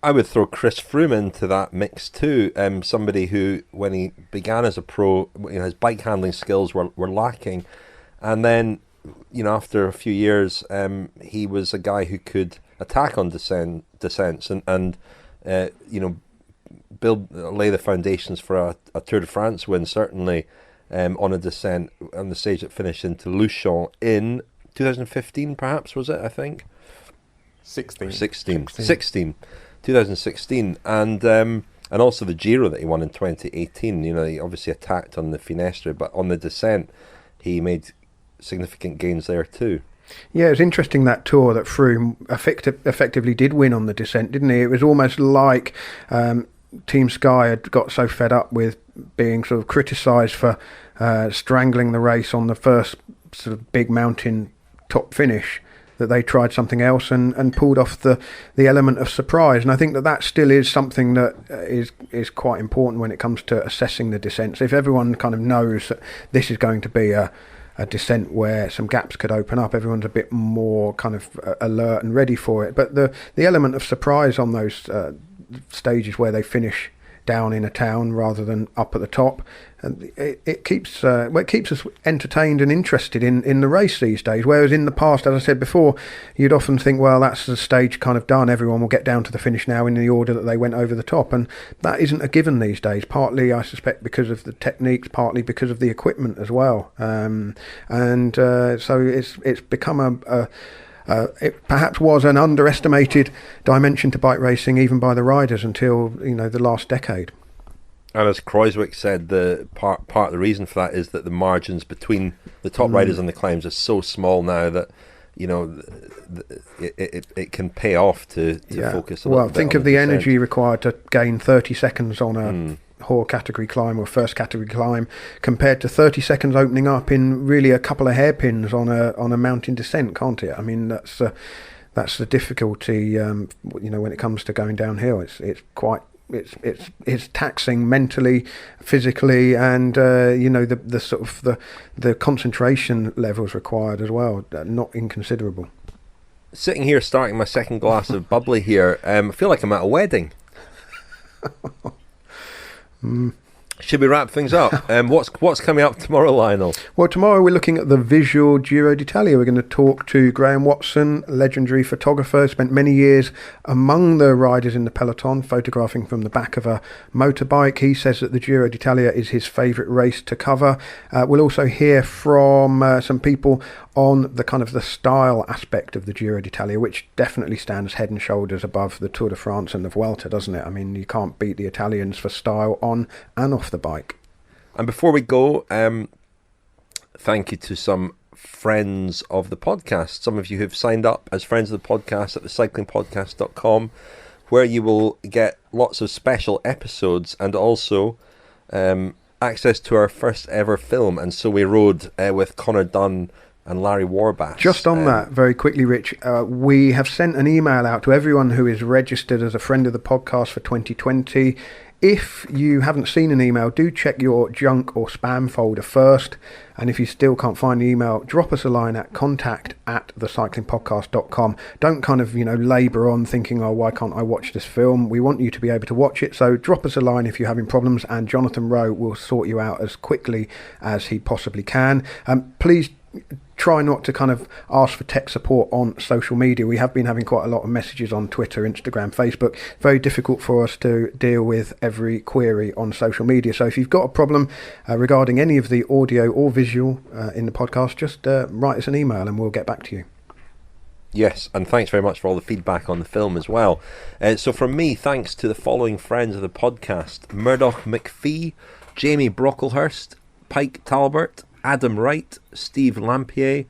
I would throw Chris Froome into that mix too. Somebody who, when he began as a pro, his bike handling skills were lacking. And then, after a few years, he was a guy who could attack on descents and lay the foundations for a Tour de France win, certainly on a descent on the stage that finished into Luchon in 2015, perhaps, was it, I think? 2016. And also the Giro that he won in 2018. He obviously attacked on the Finestre, but on the descent, he made significant gains there too. Yeah, it's interesting, that Tour that Froome effectively did win on the descent, didn't he? It was almost like Team Sky had got so fed up with being sort of criticised for strangling the race on the first sort of big mountain top finish, that they tried something else and pulled off the element of surprise. And I think that still is something that is quite important when it comes to assessing the descents. If everyone kind of knows that this is going to be a descent where some gaps could open up, everyone's a bit more kind of alert and ready for it. But the element of surprise on those stages where they finish down in a town rather than up at the top, and it keeps us entertained and interested in the race these days. Whereas in the past, as I said before, you'd often think, well, that's the stage kind of done, everyone will get down to the finish now in the order that they went over the top, and that isn't a given these days, partly I suspect because of the techniques, partly because of the equipment as well, so it's become it perhaps was an underestimated dimension to bike racing even by the riders until the last decade. And as Kruijswijk said, the part of the reason for that is that the margins between the top riders on the climbs are so small now that it can pay off to focus a little bit. Well, think of the energy required to gain 30 seconds on a Hoare category climb or first category climb compared to 30 seconds opening up in really a couple of hairpins on a mountain descent, can't it? I mean, that's the difficulty when it comes to going downhill. It's taxing mentally, physically, and the sort of the concentration levels required as well, not inconsiderable. Sitting here starting my second glass of bubbly here, I feel like I'm at a wedding. Should we wrap things up? What's coming up tomorrow, Lionel? Well, tomorrow we're looking at the visual Giro d'Italia. We're going to talk to Graham Watson, legendary photographer, spent many years among the riders in the peloton, photographing from the back of a motorbike. He says that the Giro d'Italia is his favourite race to cover. We'll also hear from some people on the kind of the style aspect of the Giro d'Italia, which definitely stands head and shoulders above the Tour de France and the Vuelta, doesn't it? I mean, you can't beat the Italians for style on and off the bike. And before we go, thank you to some friends of the podcast. Some of you who've signed up as friends of the podcast at thecyclingpodcast.com, where you will get lots of special episodes and also access to our first ever film, And So We Rode, with Connor Dunn and Larry Warbash. Just on that, very quickly, Rich, we have sent an email out to everyone who is registered as a friend of the podcast for 2020. If you haven't seen an email, do check your junk or spam folder first. And if you still can't find the email, drop us a line at contact@thecyclingpodcast.com. Don't kind of, labour on thinking, oh, why can't I watch this film? We want you to be able to watch it. So drop us a line if you're having problems, and Jonathan Rowe will sort you out as quickly as he possibly can. Please try not to kind of ask for tech support on social media. We have been having quite a lot of messages on Twitter, Instagram, Facebook. Very difficult for us to deal with every query on social media. So if you've got a problem regarding any of the audio or visual in the podcast, just write us an email and we'll get back to you. Yes, and thanks very much for all the feedback on the film as well. So from me, thanks to the following friends of the podcast: Murdoch McPhee, Jamie Brocklehurst, Pike Talbert, Adam Wright, Steve Lampier,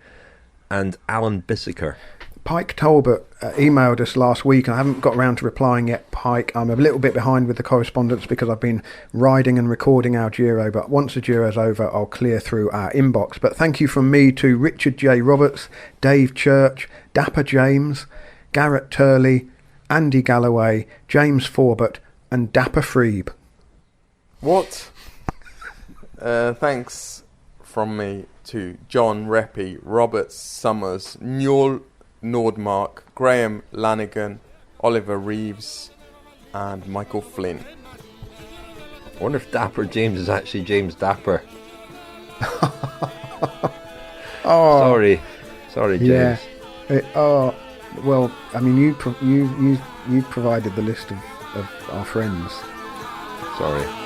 and Alan Bissiker. Pike Talbot emailed us last week, and I haven't got around to replying yet. Pike, I'm a little bit behind with the correspondence because I've been riding and recording our Giro, but once the Giro's over, I'll clear through our inbox. But thank you from me to Richard J. Roberts, Dave Church, Dapper James, Garrett Turley, Andy Galloway, James Forbert, and Dapper Friebe. What? Thanks from me to John Reppy, Robert Summers, Newell Nordmark, Graham Lanigan, Oliver Reeves, and Michael Flynn. I wonder if Dapper James is actually James Dapper. Sorry, James. Yeah. Well, I mean, you provided the list of our friends. Sorry.